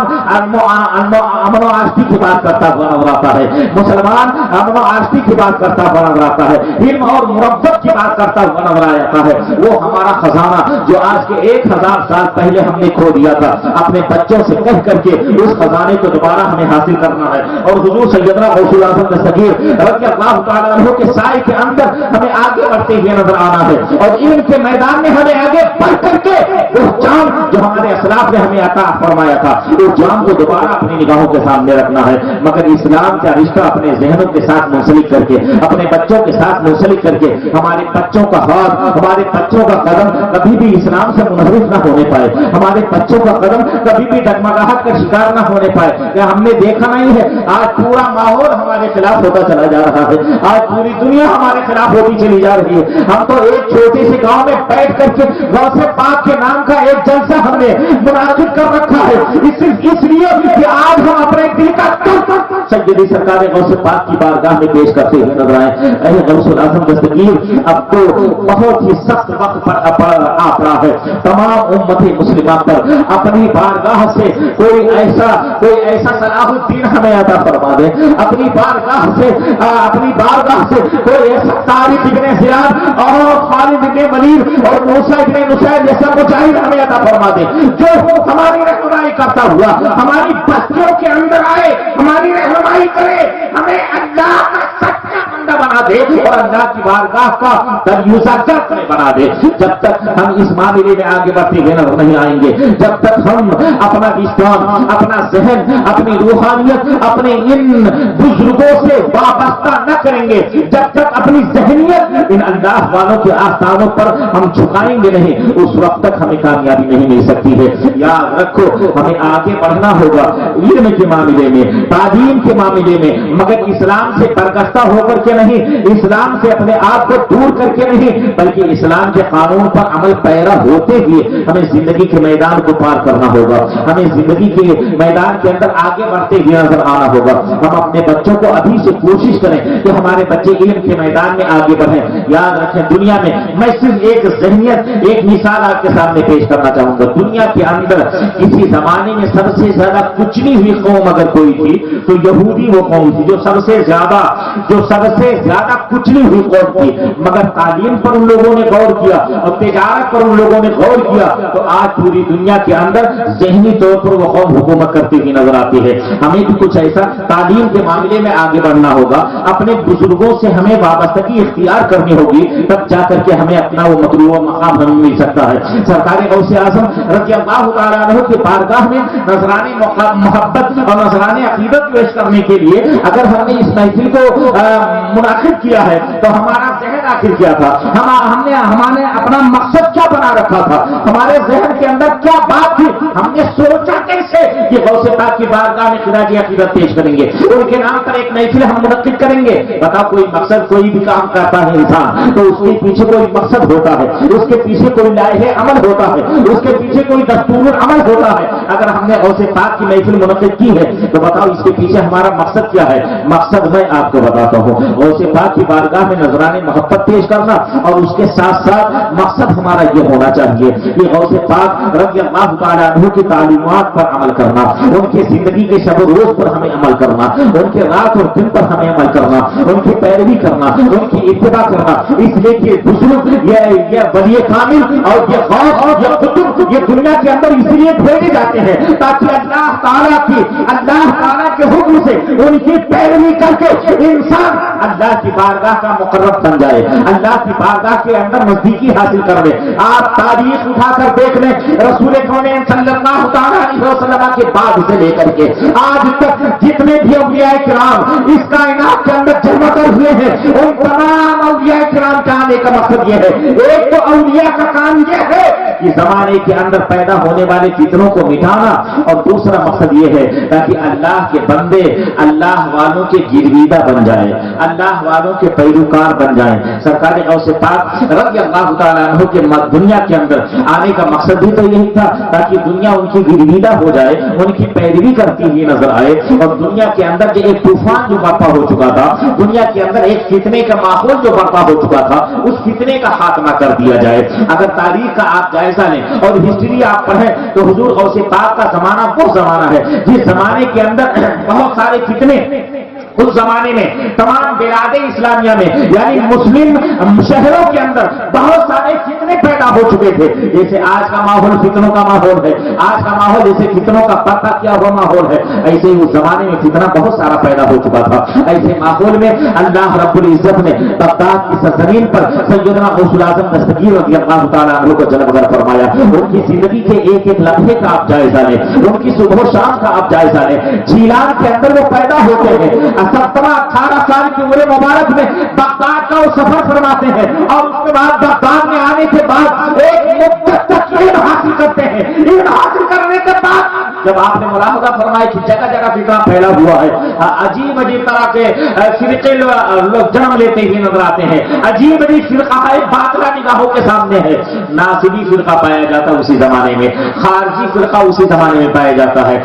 अमन आष्टी की बात करता हुआ नजर आता है, मुसलमान अमन आष्टी की बात करता हुआ नजर आता है, इल्म और मुरब्बत की बात करता हुआ नजर आता है। वो हमारा खजाना जो आज के 1000 साल पहले हमने खो दिया था, अपने बच्चों से कह करके उस खजाने को दोबारा हमें हासिल करना है। और हुजूर सैयदना गौसुल आज़म दस्तगीर रज़ियल्लाहु तआला अन्हु के साए के अंदर हमें आगे बढ़ते हुए नजर आना है और इल्म के मैदान में हमें आगे बढ़ करके उस जान जो हमारे असलाफ ने हमें अता फरमाया था, उस जान को दोबारा अपनी निगाहों के सामने रखना है। मगर इस्लाम का रिश्ता अपने जहनों के साथ मुंसलिक करके, अपने बच्चों के साथ मुंसलिक करके, हमारे बच्चों का हाथ, हमारे बच्चों का कदम कभी भी इस्लाम से मुनहरिफ न होने पाए, हमारे बच्चों का कदम कभी भी डगमगाहट का शिकार न होने पाए। क्या हमने देखा नहीं है आज पूरा माहौल हमारे खिलाफ होता चला जा रहा है, आज पूरी दुनिया हमारे खिलाफ होती चली जा रही है। हम तो एक छोटे से गांव में बैठ करके गौसे पाक के नाम का एक जलसा हमने मुनाजिर कर रखा है, इसलिए कि आज हम अपने दिल का सैयदी सरकार गौसे पाक की बारगाह में पेश करते हुए नजर आए। अरे गौसुल आज़म दस्तगीर अब तो बहुत ही सख्त वक्त पर आ पड़ा है तमाम उम्मत मुस्लिमा पर। अपनी बारगाह से कोई ऐसा सलाहुद्दीन हमें अता फरमा दे, अपनी बारगाह से कोई ऐसा तारिक इब्ने ज़ियाद और खालिद इब्ने वलीद और मूसा इब्ने नुसैर जैसा मुजाहिद हमें अता फरमा दे, जो हमारी रहनुमाई करता हुआ हमारी बस्तियों के अंदर आए, हमारी रहनुमाई करे, हमें अल्लाह का सच्चा बंदा बना दे और अल्लाह की बारगाह का दरियूज़ा करने बना दे। जब तक हम इस मामले में आगे बढ़ते हुए नजर नहीं आएंगे, जब तक हम अपना विश्वास, अपना जहन, अपनी रूहानियत अपने इन बुजुर्गों से वाबस्ता न करेंगे, जब तक अपनी जहनियत इन अल्लाह वालों के आस्थानों पर हम झुकाएंगे नहीं, उस वक्त तक हमें कामयाबी नहीं मिल सकती है। याद रखो, हमें आगे बढ़ना होगा इल्म के मामले में, तालीम के मामले में, मगर इस्लाम से बरगश्ता होकर के नहीं, इस्लाम से अपने आप को दूर करके नहीं, बल्कि इस्लाम के कानून पर अमल पैरा होते हुए हमें जिंदगी के मैदान को पार करना होगा, हमें जिंदगी के मैदान के अंदर आगे बढ़ते हुए नजर आना होगा। हम अपने बच्चों को अभी से कोशिश करें कि हमारे बच्चे इल्म के मैदान में आगे बढ़ें। याद रखें, दुनिया में मैं सिर्फ एक जहनियत, एक मिसाल आपके सामने पेश करना चाहूंगा। दुनिया के अंदर किसी जमाने में सबसे ज्यादा कुचली हुई कौम अगर कोई थी तो यहूदी वो कौम थी, जो सबसे ज्यादा कुचली हुई कौम थी। मगर तालीम पर उन लोगों ने गौर किया और तिजारत पर उन लोगों ने गौर किया तो आज पूरी दुनिया के अंदर ज़हनी तौर पर वो कौम हुकूमत करती हुई नजर आती है। हमें भी कुछ ऐसा तालीम के मामले में आगे बढ़ना होगा, अपने बुजुर्गों से हमें वाबस्तगी इख्तियार करनी होगी, तब जाकर के हमें अपना वो मतलूब मकाम हमें मिल सकता है। सरकार गौसे आज़म रज़ियल्लाहु तआला अन्हु की बारगाह में नजरानी मोहब्बत और नजरानी अकीदत पेश करने के लिए अगर हमने इस महफिल को मुनाकिद किया है तो हमारा जहन आखिर क्या था, हमने अपना मकसद क्या बना रखा था, हमारे जहन के अंदर क्या बात थी, हमने सोचा कैसे कि गौसे पाक की बारगाह में खिराजी अकीदत पेश करेंगे, उनके नाम पर एक महफिल हम मुनक्किद करेंगे। बताओ, कोई मकसद, कोई भी काम करता है इंसान तो उसके पीछे कोई मकसद होता है, उसके पीछे कोई लाहे अमल होता है, उसके पीछे कोई दस्तूर अमल होता है। अगर हमने गौसे पाक की महफिल मुनक्किद की है तो बताओ इसके पीछे हमारा मकसद क्या है। मकसद मैं आपको बताता हूँ, गौसे पाक की बारगाह में नजरानी मोहब्बत पेश करना और उसके साथ साथ मकसद हमारा ये होना चाहिए कि गौसे पाक रज़ियल्लाहु तआला अन्हु की तालीमात पर अमल करना, उनकी जिंदगी के शब रोज पर हमें अमल करना, उनके रात और दिन पर हमें अमल करना, उनकी पैरवी करना, उनकी इत्तिबा करना। इसलिए कि बुजुर्ग ये वली कामिल और ये गौस और ये कुतुब ये दुनिया के अंदर इसलिए भेजे जाते हैं ताकि अल्लाह ताला के हुक्म से उनकी पैरवी करके इंसान अल्लाह की बारगाह का मुकर्रब बन जाए, अल्लाह की बारगाह के अंदर नजदीकी हासिल कर ले। आप तारीख उठाकर देख लें, रसूल कौनैन सल्लल्लाहु अलैहि वसल्लम के बाद से लेकर के आज तक जितने भी औलिया किराम इस कायनात के अंदर जन्म कर हुए हैं, उन तमाम औलिया किराम का आने का मकसद यह है, एक तो औलिया का काम यह है कि जमाने के अंदर पैदा होने वाले फितनों को मिटाना, और दूसरा मकसद ये है ताकि अल्लाह के बंदे अल्लाह वालों के गिरवीदा बन जाए, अल्लाह वालों के पैरोकार बन जाए। सरकार गौसे पाक रज़ी अल्लाह तआला अन्हु के दुनिया के अंदर आने का मकसद भी तो यही था, ताकि दुनिया उनकी गिरवीदा हो जाए, उनकी पैरवी करती हुई नजर आए, और दुनिया के अंदर जो एक तूफान जो बर्पा हो चुका था, दुनिया के अंदर एक फितने का माहौल जो बर्पा हो चुका था, उस फितने का खात्मा कर दिया जाए। अगर तारीख का आप जायजा लें और हिस्ट्री आप पढ़ें तो हुजूर गौसे पाक का जमाना वो जमाना है जिस जमाने के अंदर बहुत सारे फितने, उस जमाने में तमाम बिलादे इस्लामिया में यानी मुस्लिम शहरों के अंदर बहुत सारे फितने पैदा हो चुके थे। जैसे आज का माहौल फितनों का माहौल है, आज का माहौल जैसे फितनों का पता किया हुआ माहौल है, ऐसे ही उस जमाने में फितना बहुत सारा पैदा हो चुका था। ऐसे माहौल में अल्लाह रब्बुल इज्जत ने बगदाद की सरजमीन पर सैयदना गौसुल आज़म दस्तगीर रज़ियल्लाहु तआला अन्हु को जलवगर फरमाया। उनकी जिंदगी के एक एक लम्हे का आप जायजा लें, उनकी सुबह शाम का आप जायजा लें। झीलान के अंदर वो पैदा होते हैं, 17-18 साल की उम्र मुबारक में बगदाद का वो सफर फरमाते हैं, और उसके बाद बगदाद में आने के बाद एक मुद्दत तक इल्म हासिल करते हैं। इल्म हासिल करने के बाद जब आपने मुलाहजा फरमाया कि जगह जगह फितना फैला हुआ है, अजीब अजीब तरह के फिरके लोग जन्म लेते हुए नजर आते हैं, अजीब अजीब फिरका है बातला निगाहों के सामने है। नासिबी फिरका पाया जाता है उसी जमाने में, खारजी फिरका उसी जमाने में पाया जाता है,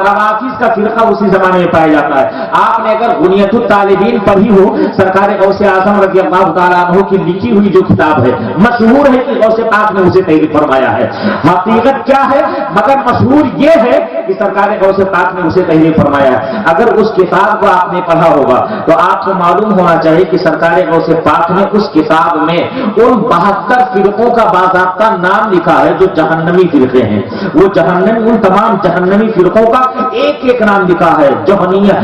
रवाफिज का फिरका उसी जमाने में पाया जाता है। आपने अगर बुनियतुत तालिबीन पढ़ी हो, सरकार गौसे आज़म रज़ियल्लाहु तआला अन्हु की लिखी हुई जो किताब है, मशहूर है कि गौसे पाक ने उसे तहरीर फरमाया है। हकीकत क्या है मगर मशहूर ये है कि सरकार गौसे पाक ने उसे तहरीर फरमाया है। अगर उस किताब को आपने पढ़ा होगा तो आपको मालूम होना चाहिए कि सरकार गौसे पाक ने उस किताब में उन 72 फिरकों का बाज़ाब्ता नाम लिखा है जो जहन्नमी फिरके हैं। वो जहन्नमी, उन तमाम जहन्नमी फिरकों का एक एक नाम लिखा है। जोहनिया,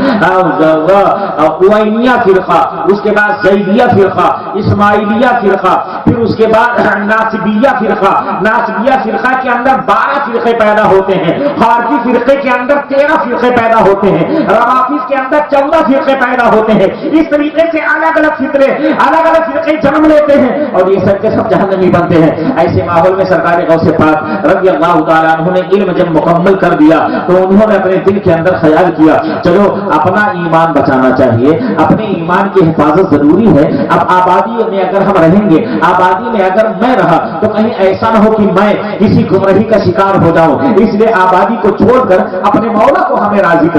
उवैनिया फिरका, उसके बाद जैदिया फिरका, इस्माइलिया फिरका, फिर उसके बाद नासिबिया फिरका। नासिबिया फिरका के अंदर 12 फिरके पैदा होते हैं, खारजी फिरके के अंदर 13 फिरके पैदा होते हैं, रवाफिज के अंदर 14 फिरके पैदा होते हैं। इस तरीके से अलग अलग फितरे, अलग अलग फिरके जन्म लेते हैं और ये सब के सब जहन्नमी बनते हैं। ऐसे माहौल में सरकार गौसे पाक रज़ियल्लाहु तआला अन्हु ने इल्म जब मुकम्मल कर दिया तो उन्होंने अपने दिल के अंदर ख्याल किया चलो अपना ईमान बचाना चाहिए, अपने ईमान की हिफाजत जरूरी है। अब आबादी में अगर हम रहेंगे, आबादी में अगर मैं रहा तो कहीं ऐसा न हो कि मैं किसी गुमराही का शिकार हो जाऊं, इसलिए आबादी को छोड़कर अपने मौला को हमें राजी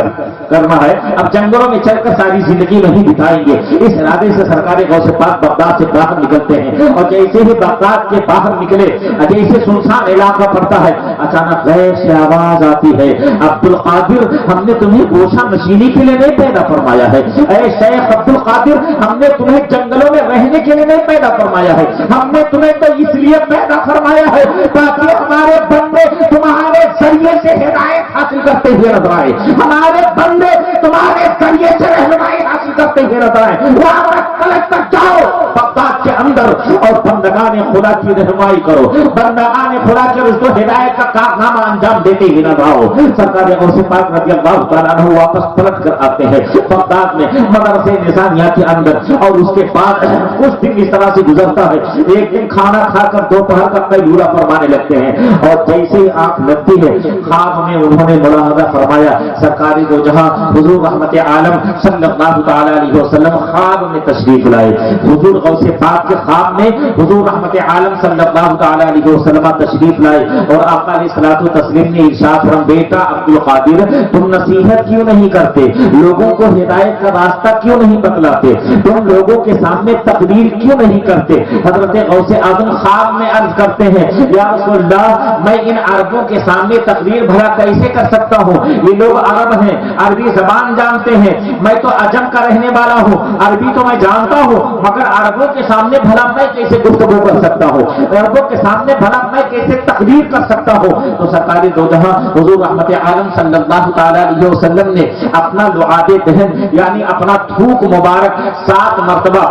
करना है। अब जंगलों में चलकर सारी जिंदगी नहीं बिताएंगे, इस इरादे से सरकार गौसे पाक बगदाद से बाहर निकलते हैं। और जैसे ही बगदाद के बाहर निकले, जैसे सुनसान इलाका पड़ता है, अचानक गैर से आवाज आती है, अब्दुल कादिर हमने तुम्हें गोशा नशीनी के लिए नहीं पैदा फरमाया है, ऐ शेख अब्दुल कादिर हमने तुम्हें जंगलों में रहने के लिए नहीं पैदा फरमाया है, हमने तुम्हें तो इसलिए पैदा फरमाया है ताकि हमारे बंदे तुम्हारे जरिए से हिदायत हासिल करते हुए नजर आए, हमारे बंदे तुम्हारे जरिए से रहनुमाई हासिल करते हुए नजर आए। वहां कलेक्टर जाओ बगदाद के अंदर और बंदगाने खुदा की रहनुमाई करो, बंदगाने खुदा के उसको हिदायत का कारनामा अंजाम देते हुए नजर आओ। सरकार गौसे पाक रज़ियल्लाहु तआला अन्हु वापस पलट कर आते हैं बगदाद में मदरसे निज़ामिया के अंदर। और उसके बाद कुछ दिन इस तरह से गुजरता है, एक दिन खाना खाकर दोपहर का कैलूला फरमाने लगते हैं और जैसे ही आंख लगती है ख्वाब में उन्होंने मुलाहजा फरमाया सरकारी दो जहां हुजूर रहमत आलम सल्लल्लाहु तआला अलैहि वसल्लम ख्वाब में तशरीफ लाए। हुजूर गौसे पाक के ख्वाब में हुजूर रहमत आलम सल्लल्लाहु तआला अलैहि वसल्लम तशरीफ लाए और आका अलैहिस्सलातु तस्लीम ने इरशाद फरमाया बेटा अब्दुल कादिर तुम नसीहत क्यों नहीं करते, लोगों को हिदायत का रास्ता क्यों नहीं बतलाते, तुम लोगों के सामने तकरीर क्यों नहीं करते। हजरत गौसे आज़म ख्वाब में अर्ज करते हैं या रसूलल्लाह मैं इन अरबों के सामने तकरीर भला कैसे कर सकता हूँ, ये लोग अरब हैं, अरबी जबान जानते हैं, मैं तो अजम का रहने वाला हूँ, अरबी तो मैं जानता हूँ मगर अरबों के सामने भला मैं कैसे गुफ्तगू कर सकता हूँ, अरबों के सामने भला मैं कैसे तकरीर कर सकता हूँ। तो सरकारी दो जहां हुजूर रहमत आलम सल्लल्लाहु तआला अलैहि वसल्लम ने अपना लुआबे दहन यानी अपना थूक मुबारक 7 मरतबा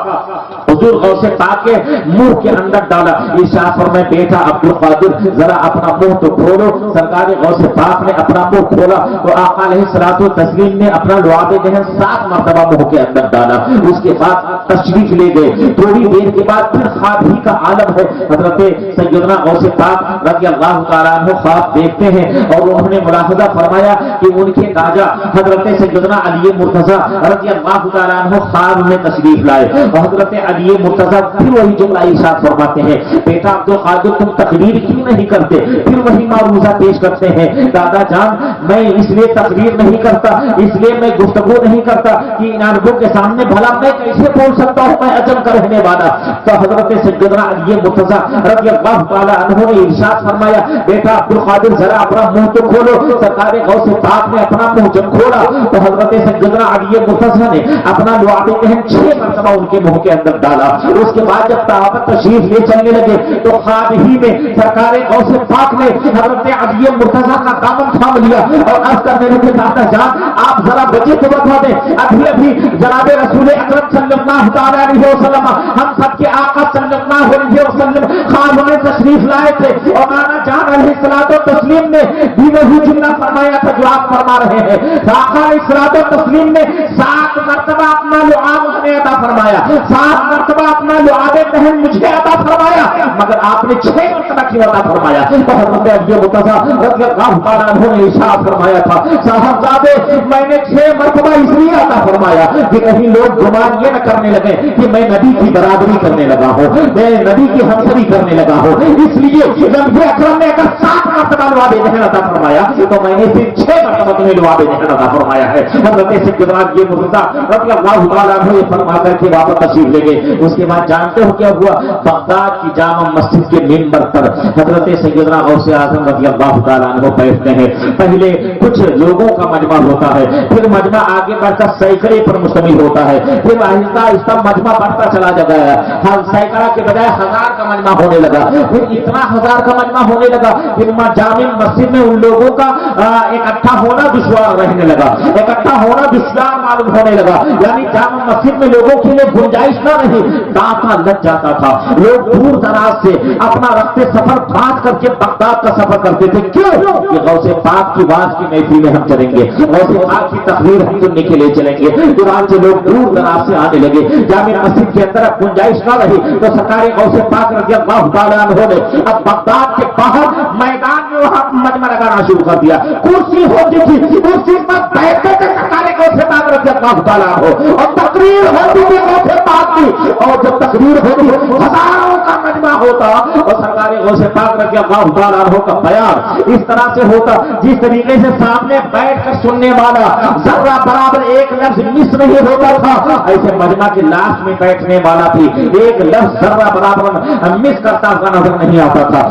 حضور غوث پاک کے منہ کے اندر ڈالا. ارشاد فرمائے بیٹا عبد القادر ذرا اپنا منہ تو کھولو. سرکار غوث پاک نے اپنا منہ کھولا تو آقا علیہ الصلوۃ والتسلیم نے اپنا لعاب دہن 7 مرتبہ منہ کے اندر ڈالا. اس کے بعد تشریف لے گئے. تھوڑی دیر کے بعد پھر خواب ہی کا عالم ہے. حضرت سیدنا غوث پاک رضی اللہ تعالیٰ عنہ خواب دیکھتے ہیں اور انہوں نے ملاحظہ فرمایا کہ ان کے دادا حضرت سیدنا علی مرتضیٰ رضی اللہ تعالیٰ عنہ خواب میں تشریف لائے. حضرت علی مرتضیٰ پھر وہی جملہ ارشاد فرماتے ہیں بیٹا عبد القادر تم تقریر کیوں نہیں کرتے؟ پھر وہی معروضہ پیش کرتے ہیں. دادا جان میں اس لیے تقریر نہیں کرتا, اس لیے میں گفتگو نہیں کرتا کہ ان عربوں کے سامنے بھلا میں کیسے بول سکتا ہوں, میں عجم کا رہنے والا. تو حضرت سیدنا علی مرتضیٰ رضی اللہ تعالیٰ عنہ نے ارشاد فرمایا بیٹا عبد القادر ذرا اپنا منہ تو کھولو. سرکار غوث پاک نے اپنا منہ جب کھولا تو حضرت سیدنا علی مرتضیٰ نے اپنا لعاب دہن 6 مرتبہ ان کے منہ کے اندر ڈالا. اس کے بعد جب صحابہ تشریف لے چلنے لگے تو خواب ہی میں سرکار غوث پاک نے حضرت علی مرتضیٰ کا دامن تھام لیا اور عرض کرنے لگے دادا جان آپ ذرا بچے تو بتا دیں, ابھی ابھی جناب رسول اکرم صلی اللہ تعالیٰ علیہ وسلم ہم سب کے آقا صلی اللہ علیہ وسلم خواب میں تشریف لائے تھے اور نانا جان علیہ الصلوۃ والتسلیم نے بھی وہی جملہ فرمایا تھا جو آپ فرما رہے ہیں. آقا علیہ الصلوۃ والتسلیم نے 7 مرتبہ اپنا لعاب ہمیں عطا فرمایا, 7 مرتبہ اپنا لعاب دہن مجھے عطا فرمایا, مگر آپ نے 6 مرتبہ کیوں عطا فرمایا؟ تو حضرت علی مرتضیٰ رضی اللہ تعالیٰ عنہ نے ارشاد فرمایا تھا صاحبزادے میں نے 6 مرتبہ اس لیے عطا فرمایا کہ کہیں لوگ گمان یہ نہ کرنے لگے کہ میں نبی کی برابری کرنے لگا ہوں, میں نبی کی ہمسری کرنے لگا ہوں. اس لیے نبی اکرم نے اگر 7 مرتبہ لعاب دہن عطا فرمایا تو میں نے صرف 6 مرتبہ تمہیں لعاب دہن عطا فرمایا ہے. حضرت سیدنا علی مرتضیٰ رضی اللہ تعالیٰ عنہ یہ فرما کر کے واپس تشریف لے گئے. اس کے بعد جانتے ہو کیا ہوا؟ بغداد کی جامع مسجد کے منبر پر حضرت سیدنا غوث اعظم رضی اللہ تعالیٰ عنہ بیٹھتے ہیں. پہلے کچھ لوگوں کا مجمع ہوتا ہے, پھر مجمع آگے بڑھ کر سینکڑے پر مشتمل ہوتا ہے, پھر آہستہ آہستہ مجمع بڑھتا چلا جاتا ہے. ہر سینکڑا کے بجائے 1000 کا مجمع ہونے لگا, پھر اتنا 1000 کا مجمع ہونے لگا, پھر جامع مسجد میں ان لوگوں کا اکٹھا ہونا دشوار رہنے لگا, اکٹھا ہونا دشوار معلوم ہونے لگا. یعنی جامع مسجد میں لوگوں کے لیے گنجائش نہ رہی, ڈانٹا لگ جاتا تھا. لوگ دور دراز سے اپنا رفتے سفر باندھ کر کے بغداد کا سفر کرتے تھے. کیوں؟ کہ غوث پاک کی بات کی محفل میں ہم چلیں گے, غوث پاک کی تقریر ہم سننے کے لیے چلیں گے. چنانچہ لوگ دور دراز سے آنے لگے. جامع مسجد کے اندر اب گنجائش نہ رہی تو سرکار غوث پاک رضی اللہ تعالیٰ عنہ نے اب بغداد کے باہر میدان میں وہاں مجمع لگانا شروع کر دیا. کرسی ہوتی تھی, کرسی پر بیٹھتے تھے سرکار غوث پاک رضی اللہ تعالیٰ عنہ اور تقریر ہوتی تھی غوث پاک کی. اور جب تقریر ہوتی ہزاروں کا مجمع ہوتا اور سرکار غوث پاک رضی اللہ تعالیٰ عنہ کا بیان اس طرح سے ہوتا جس طریقے سے سامنے بیٹھ کر سننے والا ذرہ برابر ایک لفظ مس نہیں ہوتا تھا, ایسے مجمع کے لاسٹ میں بیٹھنے والا بھی ایک لفظ ذرہ برابر مس کرتا ہوا نظر نہیں آتا تھا.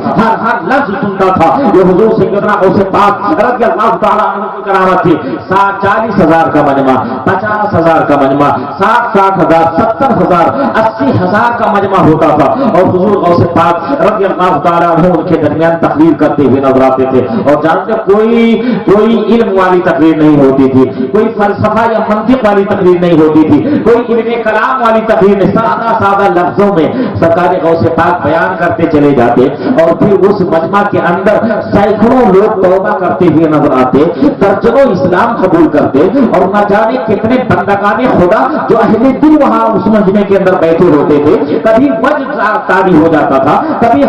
ہر لفظ سنتا تھا. یہ حضور سیدنا غوث پاک رضی اللہ تعالیٰ عنہ کی کرامت تھی. 40,000 کا مجمع, 50,000 کا مجمع, 60,000, 70,000, 80,000 کا مجمع ہوتا تھا. اور حضور غوث پاک رضی اللہ تعالیٰ عنہ ان کے درمیان تقریر کرتے ہوئے نظر آتے تھے. اور جانتے کوئی علم والی تقریر نہیں ہوتی تھی, کوئی فلسفہ یا منطق والی تقریر نہیں ہوتی تھی, کوئی علم کلام والی تقریر نہیں. سادہ لفظوں میں سرکار غوث پاک بیان کرتے چلے جاتے اور پھر اس مجمع کے اندر سینکڑوں لوگ توبہ کرتے ہوئے نظر آتے, درجنوں اسلام قبول کرتے. اور نہ جانے کتنے بندگان خدا جو اہل دل وہاں اس مجمع کے اندر بیٹھے ہوتے تھے. کبھی وجہ تاری ہو جاتا تھا, کبھی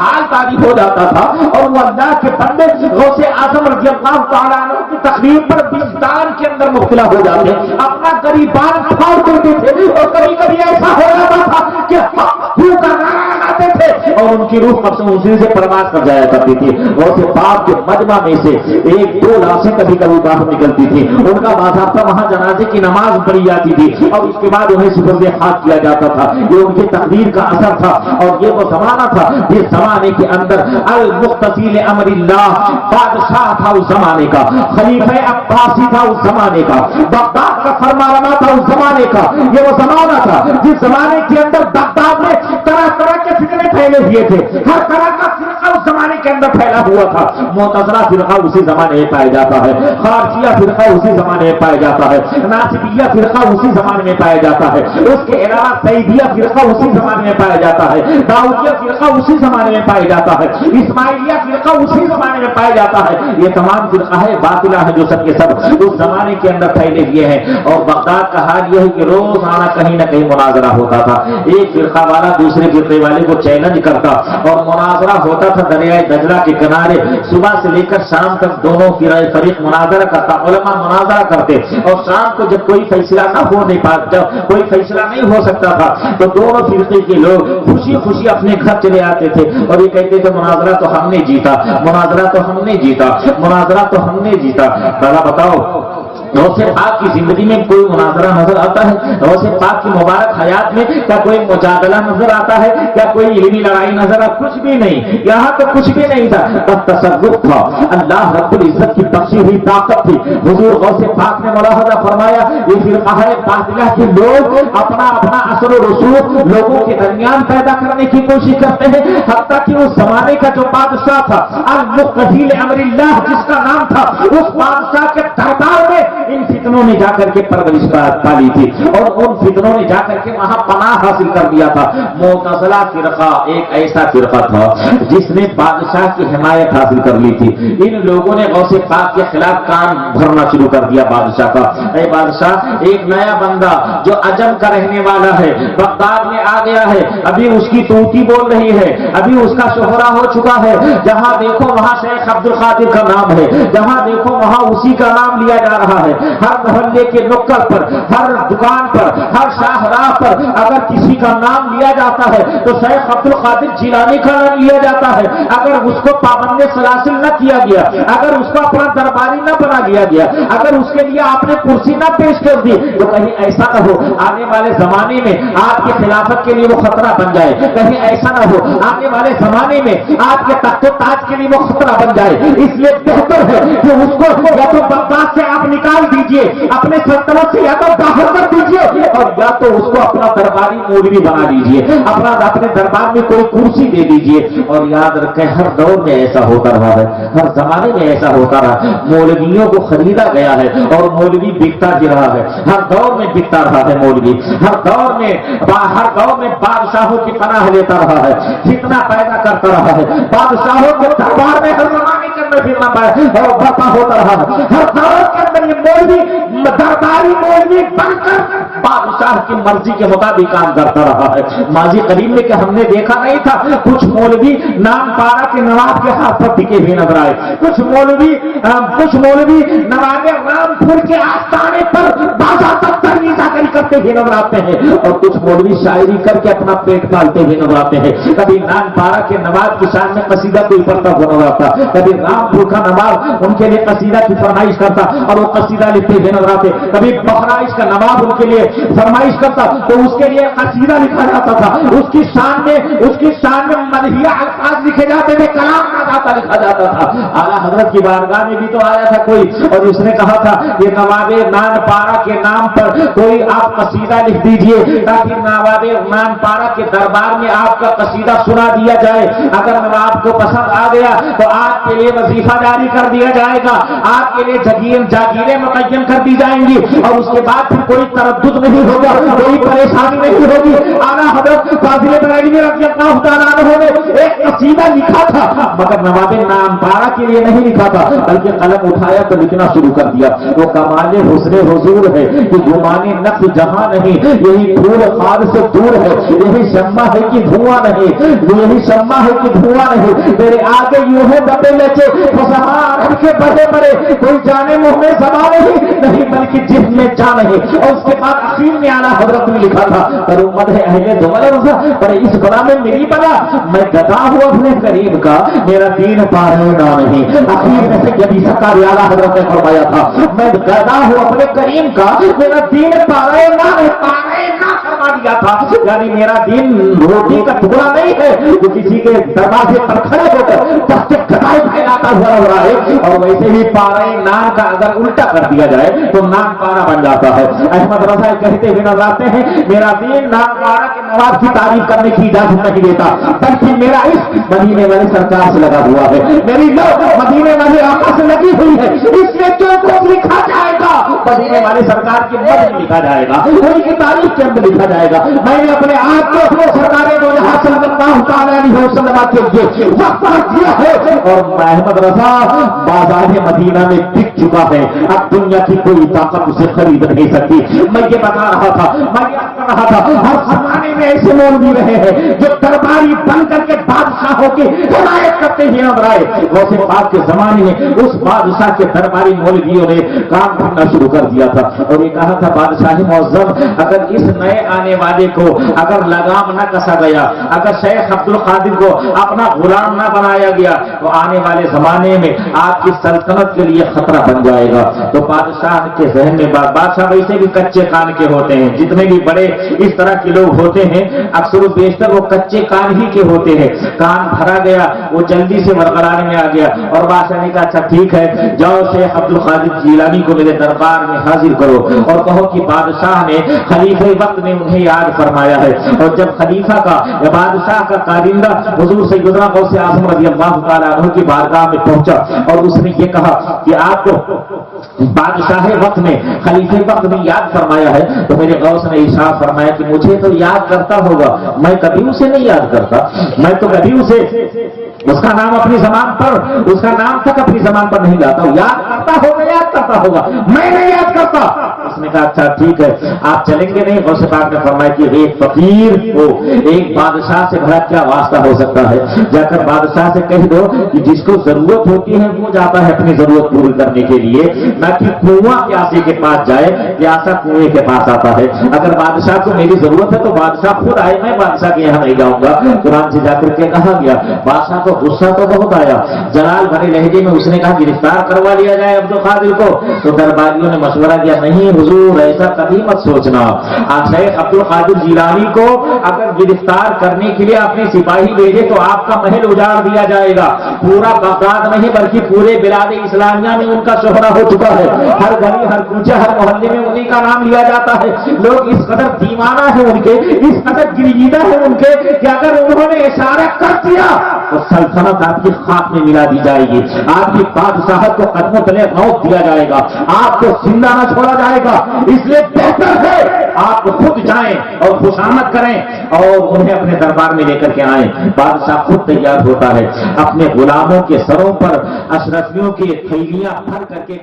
حال تاری ہو جاتا تھا. اور وہ اللہ کے بندے غوث اعظم رضی اللہ تعالیٰ عنہ کی تقریر پر وجدان کے اندر مبتلا ہو جاتے, اپنا گریبان پھاڑ دیتے تھے. اور کبھی کبھی ایسا ہو جاتا تھا کہ روح کا نعرہ لگاتے تھے اور ان کی روح قبض اسی سے پرواز کر جایا کرتی تھی. غوث پاک کے مجمع میں سے 1-2 لاشیں کبھی کبھی باہر نکلتی تھی. ان کا باضابطہ وہاں جنازے کی نماز پڑھی جاتی تھی اور اس کے بعد انہیں سپرد خاک کیا جاتا تھا. یہ ان کی تقدیر کا اثر تھا. اور یہ وہ زمانہ تھا جس زمانے کے اندر المختصی لامر اللہ بادشاہ تھا اس زمانے کا, خلیفہ عباسی تھا اس زمانے کا, بغداد کا فرمانروا تھا اس زمانے کا. یہ وہ زمانہ تھا جس زمانے کے اندر بغداد میں طرح طرح کے فتنے پھیلے ہوئے تھے. ہر طرح کا فرقہ اس زمانے کے के अंदर फैला हुआ था। मुअतज़िला फिरका उसी जमाने में पाया जाता है, खारजिया फिरका उसी जमाने में पाया जाता है, नासिबिया फिरका उसी जमाने में पाया जाता है, उसके अलावा सईदिया फिरका उसी जमाने में पाया जाता है, दाऊदिया फिरका उसी जमाने में पाया जाता है, इस्माइलिया फिरका उसी जमाने में पाया जाता है। ये तमाम फिरका है बातिला है जो सब के सब उस जमाने के अंदर फैले हुए हैं। और बगदाद का हाल यह है कि रोजाना कहीं ना कहीं मुनाजरा होता था, एक फिरका वाला दूसरे फिरके वाले को चैलेंज करता और मुनाजरा होता था दरियाए दजला के किनारे। सुबह से लेकर शाम तक दोनों फरीक मुनाजरा करता, उलमा मुनाजरा करते और शाम को जब कोई फैसला ना हो नहीं पाता, जब कोई फैसला नहीं हो सकता था तो दोनों फिरके के लोग खुशी खुशी अपने घर चले आते थे और ये कहते थे मुनाजरा तो हमने जीता, मुनाजरा तो हमने जीता, मुनाजरा तो हमने जीता। दादा बताओ गौसे पाक की जिंदगी में कोई मुनाजरा नजर आता है? गौसे पाक की मुबारक हयात में क्या कोई मुजादला नजर आता है? क्या कोई इल्मी लड़ाई नजर आता? कुछ भी नहीं, यहाँ तो कुछ भी नहीं था, बस तसव्वुफ था, अल्लाह रब्बुल इज्जत की बख्शी हुई ताकत थी। हुजूर गौसे पाक ने मुलाहजा फरमाया ये फिरका है बातिला के लोग अपना अपना असर और रसूख लोगों के दरमियान पैदा करने की कोशिश करते हैं। हत्ता कि उस जमाने का जो बादशाह था अल-मुक़्तदी अमरिल्लाह जिसका नाम था, उस बादशाह के दरबार में इन फितनों ने जाकर के परवरिश पाली थी और उन फितनों ने जाकर के वहां पनाह हासिल कर दिया था। मुअतज़िला फिरका एक ऐसा फिरका था जिसने बादशाह की हिमायत हासिल कर ली थी। इन लोगों ने गौसे पाक के खिलाफ कान भरना शुरू कर दिया बादशाह का। ऐ बादशाह, एक नया बंदा जो अजम का रहने वाला है बगदाद में आ गया है, अभी उसकी तूती बोल रही है, अभी उसका शोहरा हो चुका है, जहां देखो वहां शेख अब्दुल कादिर का नाम है, जहां देखो वहां उसी का नाम लिया जा रहा है। हर मोहल्ले के नुक्कड़ पर, हर दुकान पर, हर शाहराह पर अगर किसी का नाम लिया जाता है तो शेख अब्दुल कादिर जिलानी का नाम लिया जाता है। अगर उसको पाबंद सलासिल न किया गया, अगर उसको अपना दरबारी न बना लिया गया, अगर उसके लिए आपने कुर्सी न पेश कर दी तो कहीं ऐसा न हो आने वाले जमाने में आपके खिलाफत के लिए वो खतरा बन जाए, कहीं ऐसा न हो आने वाले जमाने में आपके तख्तो ताज के लिए वो खतरा बन जाए। इसलिए बेहतर है कि उसको या तो बगदाद से आप निकाल दीजिए, अपने सल्तनत से या तो बाहर कर दीजिए और या तो उसको अपना दरबारी मौलवी बना दीजिए, अपने दरबार में कोई कुर्सी दे दीजिए। और याद रखें हर दौर में ऐसा होता रहा है, हर जमाने में ऐसा होता रहा। मौलवियों को खरीदा गया है और मौलवी बिकता भी रहा है, हर दौर में बिकता रहा है मौलवी, हर दौर में बादशाहों की पनाह लेता रहा है, फितना पैदा करता रहा है, बादशाहों के दरबार में हर जमाने के अंदर फितना बर्पा होता रहा है। हर दौर के अंदर ये मौलवी दरबारी मौलवी बनकर बादशाह की मर्जी के मुताबिक काम करता रहा है। माजी करीब में कि हमने देखा नहीं था कुछ मौलवी नाम पारा के नवाब के हाथ पर टिके हुए नजर आए, कुछ मौलवी नवाब रामपुर के आस्थाने पर बाज़ाब्ता तर्वीज़ाकरी करते हुए नजर आते हैं और कुछ मौलवी शायरी करके अपना पेट पालते हुए नजर आते हैं। कभी नाम पारा के नवाब की शान में कसीदा कोई पढ़ता हुआ नजर आता, कभी रामपुर का नवाब उनके लिए कसीदा की फरमाइश करता और वो कसीदा लिखते हुए नजर आते, कभी बहराइच का नवाब उनके लिए फरमाइश करता तो उसके लिए कसीदा लिखा जाता था, उसकी शान में मदहिया अल्फाज लिखे जाते थे, कलाम का लिखा जाता था। आला हजरत की बारगाह में भी तो आया था कोई और उसने कहा था ये नवाबे नान पारा के नाम पर कोई आप कसीदा लिख दीजिए ताकि नवाबे नान पारा के दरबार में आपका कसीदा सुना दिया जाए। अगर नवाब को पसंद आ गया तो आपके लिए वजीफा जारी कर दिया जाएगा, आपके लिए जागीरें मुतय्यन कर दी जाएंगी और उसके बाद फिर कोई तरद्दुद नहीं होगा, कोई परेशानी नहीं होगी। आला हजरत फाजिल बरेलवी रज़ियल्लाहु तआला अन्हु ने एक कसीदा लिखा था मगर नवाबे नाम पारा के लिए नहीं लिखा था बल्कि कलम उठाया तो लिखना शुरू कर दिया। वो कमाले हुस्ने हुजूर है कि गुमाने नक्श जहां नहीं, यही फूल खाद से दूर है, यही शम्मा है कि धुआं नहीं, यही शम्मा है कि धुआं नहीं, तेरे आगे यूं है दबे लचे फसहार के बड़े बड़े कोई जाने मुंह में जमा नहीं बल्कि जिस्म में जा नहीं। और उसके बाद अखीर में आला हजरत ने लिखा था पर उम्मत है अहले दुमल पर इस बला में मेरी बला, मैं गदा हूं अपने करीब का, मेरा दीन पारेगा नहीं। अखीर में से यदि सरकार आला हजरत ने फरमाया था मैं गदा हूं अपने करीम का, मेरा दीन पारेगा फरमा दिया था। यानी मेरा दीन रोटी का टुकड़ा नहीं है जो किसी के दरवाजे पर खड़े होकर गदाई फैलाता बैठा हुआ लग रहा है। और वैसे ही पारा नान का अगर उल्टा कर दिया जाए तो नान पारा बन जाता है। अहमद रजा कहते हुए नजर आते हैं, मेरा दीन नान पारा के मवाद की तारीफ करने की इजाजत नहीं देता, बल्कि मेरा इश्क मदीने वाली सरकार से लगा हुआ है, मेरी लव मदीने वाले आका से लगी हुई है। इसलिए जो कुछ लिखा जाएगा मदीने वाली सरकार की मद में लिखा जाएगा, उनकी तारीफ के अंदर लिखा जाएगा। मैंने अपने आप को सरकार दो जहां सल्लल्लाहु अलैहि वसल्लम के लिए वक्त दिया है और अहमद रजा बाजार मदीना में बिक चुका है। अब दुनिया की कोई ताकत उसे खरीद नहीं सकती। मैं ये बता रहा था, मैं याद कर रहा था, हर जमाने में ऐसे लोग भी रहे हैं जो दरबारी बन करके बादशाहों की हिमायत करते हुए नजर आए। वैसे पाक के जमाने में उस बादशाह के दरबारी मौलवियों ने काम करना शुरू कर दिया था और ये कहा था, बादशाह मुअज्जम, अगर इस नए आने वाले को अगर लगाम न कसा गया, अगर शेख अब्दुल कादिर को अपना गुलाम न बनाया गया तो आने वाले जमाने में आपकी सल्तनत के लिए खतरा बन जाएगा। तो बादशाह के जहन में बादशाह वैसे भी कच्चे कान के होते हैं, जितने भी बड़े इस तरह के लोग होते हैं अक्सर बेशतर वो कच्चे कान ही के होते हैं। कान भरा गया, वो जल्दी से बरकरार में आ गया और बादशाह ने कहा, अच्छा ठीक है, जाओ शेख अब्दुल कादिर जीलानी को मेरे दरबार में हाजिर करो और कहो कि बादशाह ने खलीफे वक्त में उन्हें याद फरमाया है। और जब खलीफा का या बादशाह का कारिंदा हुजूर सैयदना गौस आज़म रज़ियल्लाहु ताला अन्हु की बारगाह में पहुंचा और उसने ये कहा कि आपको बादशाह वक्त में खलीफे वक्त में याद फरमाया है। तो मेरे गौस ने इरशाद फरमाया कि मुझे तो याद करता होगा, मैं कभी उसे नहीं याद करता, मैं तो कभी उसे उसका नाम अपनी जबान पर, उसका नाम तक अपनी जबान पर नहीं लाता हूं। याद करता होगा, मैं नहीं याद करता। उसने कहा, अच्छा ठीक है, आप चलेंगे नहीं? गौस पाक ने फरमाया कि एक फकीर को एक बादशाह से भला क्या वास्ता हो सकता है, जाकर बादशाह से कह दो कि जिसको जरूरत होती है वो जाता है अपनी जरूरत पूरी करने के लिए, न कि कुआं प्यासे के पास जाए, प्यासा कुएं के पास आता है। अगर बादशाह को मेरी जरूरत है तो बादशाह खुद आए, मैं बादशाह के यहाँ नहीं जाऊंगा। कुरान से जाकर के कहा गया, बादशाह को गुस्सा तो बहुत आया, जलाल भरे लहजे में उसने कहा गिरफ्तार करवा लिया जाए अब्दुल कादिर को। तो दरबारियों ने मशवरा किया, नहीं हुजूर, ऐसा कभी मत सोचना, शेख अब्दुल कादिर जीलानी को अगर गिरफ्तार करने के लिए अपने सिपाही भेजे तो आपका महल उजाड़ दिया जाएगा। पूरा बगदाद नहीं बल्कि पूरे बिलाद इस्लामिया में उनका शोहरा हो चुका है, हर गली, हर कूचे, हर मोहल्ले में उन्हीं का नाम लिया जाता है। लोग इस कदर दीवाना है उनके, इस कदर गिरगीदा है उनके कि अगर उन्होंने इशारा कर दिया तो सल्तनत आपकी खाक में मिला दी जाएगी, आपकी बादशाहत को कदमों तले मौत दिया जाएगा, आपको जिंदा न छोड़ा जाएगा। इसलिए बेहतर है आप खुद जाएं और खुशामद करें और उन्हें अपने दरबार में लेकर के आएं। बादशाह खुद तैयार होता है, अपने गुलामों के सरों पर अशरफियों की थैलियां भर करके